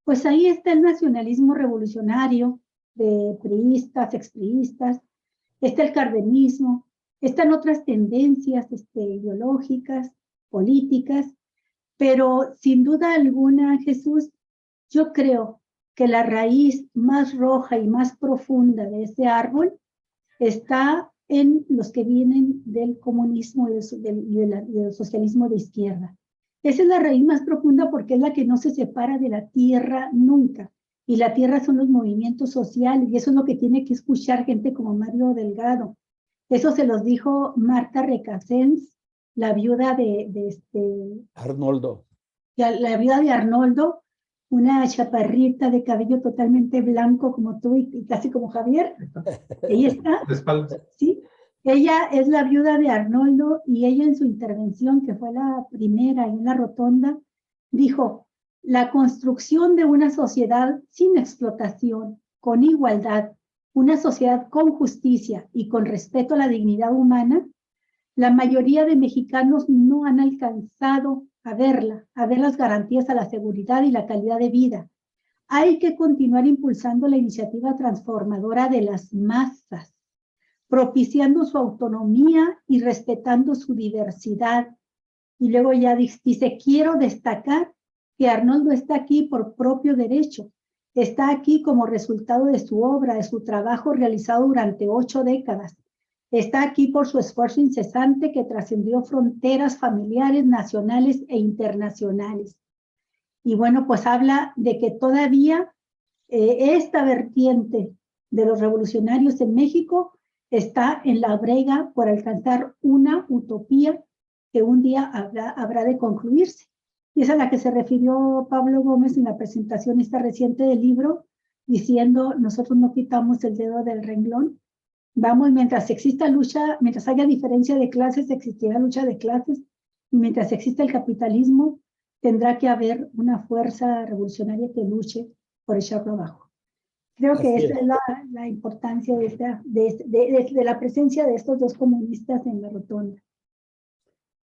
Speaker 2: pues ahí está el nacionalismo revolucionario de priistas, expriistas, está el cardenismo, están otras tendencias ideológicas, políticas, pero sin duda alguna, Jesús, yo creo que la raíz más roja y más profunda de ese árbol está en los que vienen del comunismo y del socialismo de izquierda. Esa es la raíz más profunda porque es la que no se separa de la tierra nunca. Y la tierra son los movimientos sociales, y eso es lo que tiene que escuchar gente como Mario Delgado. Eso se los dijo Marta Recasens, la viuda de
Speaker 3: Arnoldo.
Speaker 2: la viuda de Arnoldo, una chaparrita de cabello totalmente blanco como tú y casi como Javier. Ella está, ¿sí? Ella es la viuda de Arnoldo y ella en su intervención, que fue la primera en la rotonda, dijo: la construcción de una sociedad sin explotación, con igualdad, una sociedad con justicia y con respeto a la dignidad humana, la mayoría de mexicanos no han alcanzado a verla, a ver las garantías a la seguridad y la calidad de vida. Hay que continuar impulsando la iniciativa transformadora de las masas, propiciando su autonomía y respetando su diversidad. Y luego ya dice, quiero destacar que Arnoldo está aquí por propio derecho, está aquí como resultado de su obra, de su trabajo realizado durante 8 décadas. Está aquí por su esfuerzo incesante que trascendió fronteras familiares, nacionales e internacionales. Y bueno, pues habla de que todavía esta vertiente de los revolucionarios en México está en la brega por alcanzar una utopía que un día habrá de concluirse. Y es a la que se refirió Pablo Gómez en la presentación esta reciente del libro, diciendo, nosotros no quitamos el dedo del renglón, vamos, mientras exista lucha, mientras haya diferencia de clases, existirá lucha de clases, y mientras exista el capitalismo, tendrá que haber una fuerza revolucionaria que luche por echarlo abajo. Creo que esa es la importancia de la presencia de estos dos comunistas en la rotonda.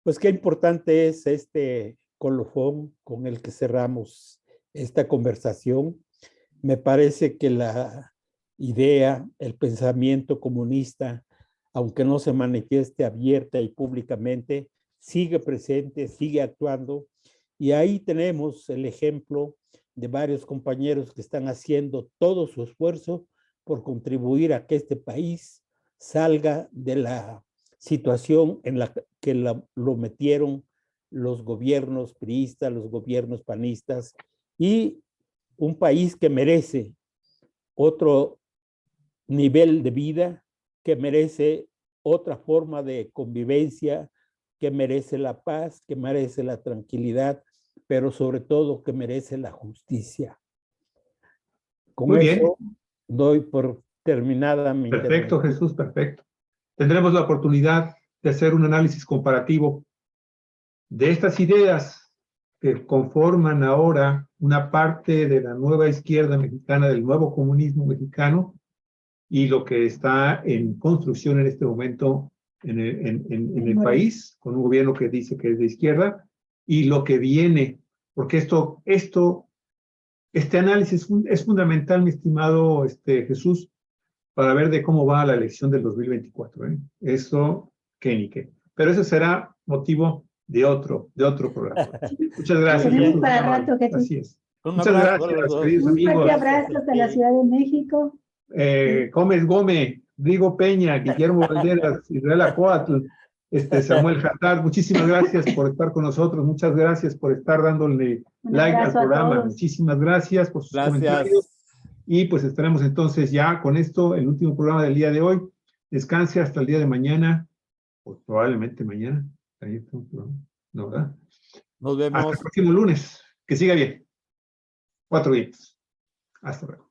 Speaker 3: Pues qué importante es este colofón con el que cerramos esta conversación. Me parece que la idea, el pensamiento comunista, aunque no se manifieste abierta y públicamente, sigue presente, sigue actuando. Y ahí tenemos el ejemplo de varios compañeros que están haciendo todo su esfuerzo por contribuir a que este país salga de la situación en la que lo metieron los gobiernos priistas, los gobiernos panistas, y un país que merece otro nivel de vida, que merece otra forma de convivencia, que merece la paz, que merece la tranquilidad, pero sobre todo que merece la justicia. Con
Speaker 1: Muy
Speaker 3: eso
Speaker 1: bien.
Speaker 3: doy por terminada mi
Speaker 1: Perfecto, Jesús, perfecto. Tendremos la oportunidad de hacer un análisis comparativo de estas ideas que conforman ahora una parte de la nueva izquierda mexicana, del nuevo comunismo mexicano, y lo que está en construcción en este momento en el país, con un gobierno que dice que es de izquierda, y lo que viene, porque este análisis es fundamental, mi estimado Jesús, para ver de cómo va la elección del 2024. Eso, que ni qué. Pero eso será motivo de otro programa. Muchas gracias.
Speaker 2: Tenemos para rato, Jesús.
Speaker 1: Así es.
Speaker 3: Un
Speaker 1: Muchas
Speaker 3: abrazo
Speaker 1: gracias,
Speaker 3: a los dos.
Speaker 1: queridos
Speaker 2: Un
Speaker 1: amigos.
Speaker 2: fuerte abrazo hasta la Ciudad de México.
Speaker 1: Gómez, Rigo Peña, Guillermo Valderas, Israel Acuatl, Samuel Jatar, muchísimas gracias por estar con nosotros, muchas gracias por estar dándole like al programa, muchísimas gracias por sus comentarios, y pues estaremos entonces ya con esto, el último programa del día de hoy. Descanse hasta el día de mañana, o probablemente mañana, ¿no, verdad?
Speaker 3: Nos vemos.
Speaker 1: Hasta el próximo lunes, que siga bien. 4 días. Hasta luego.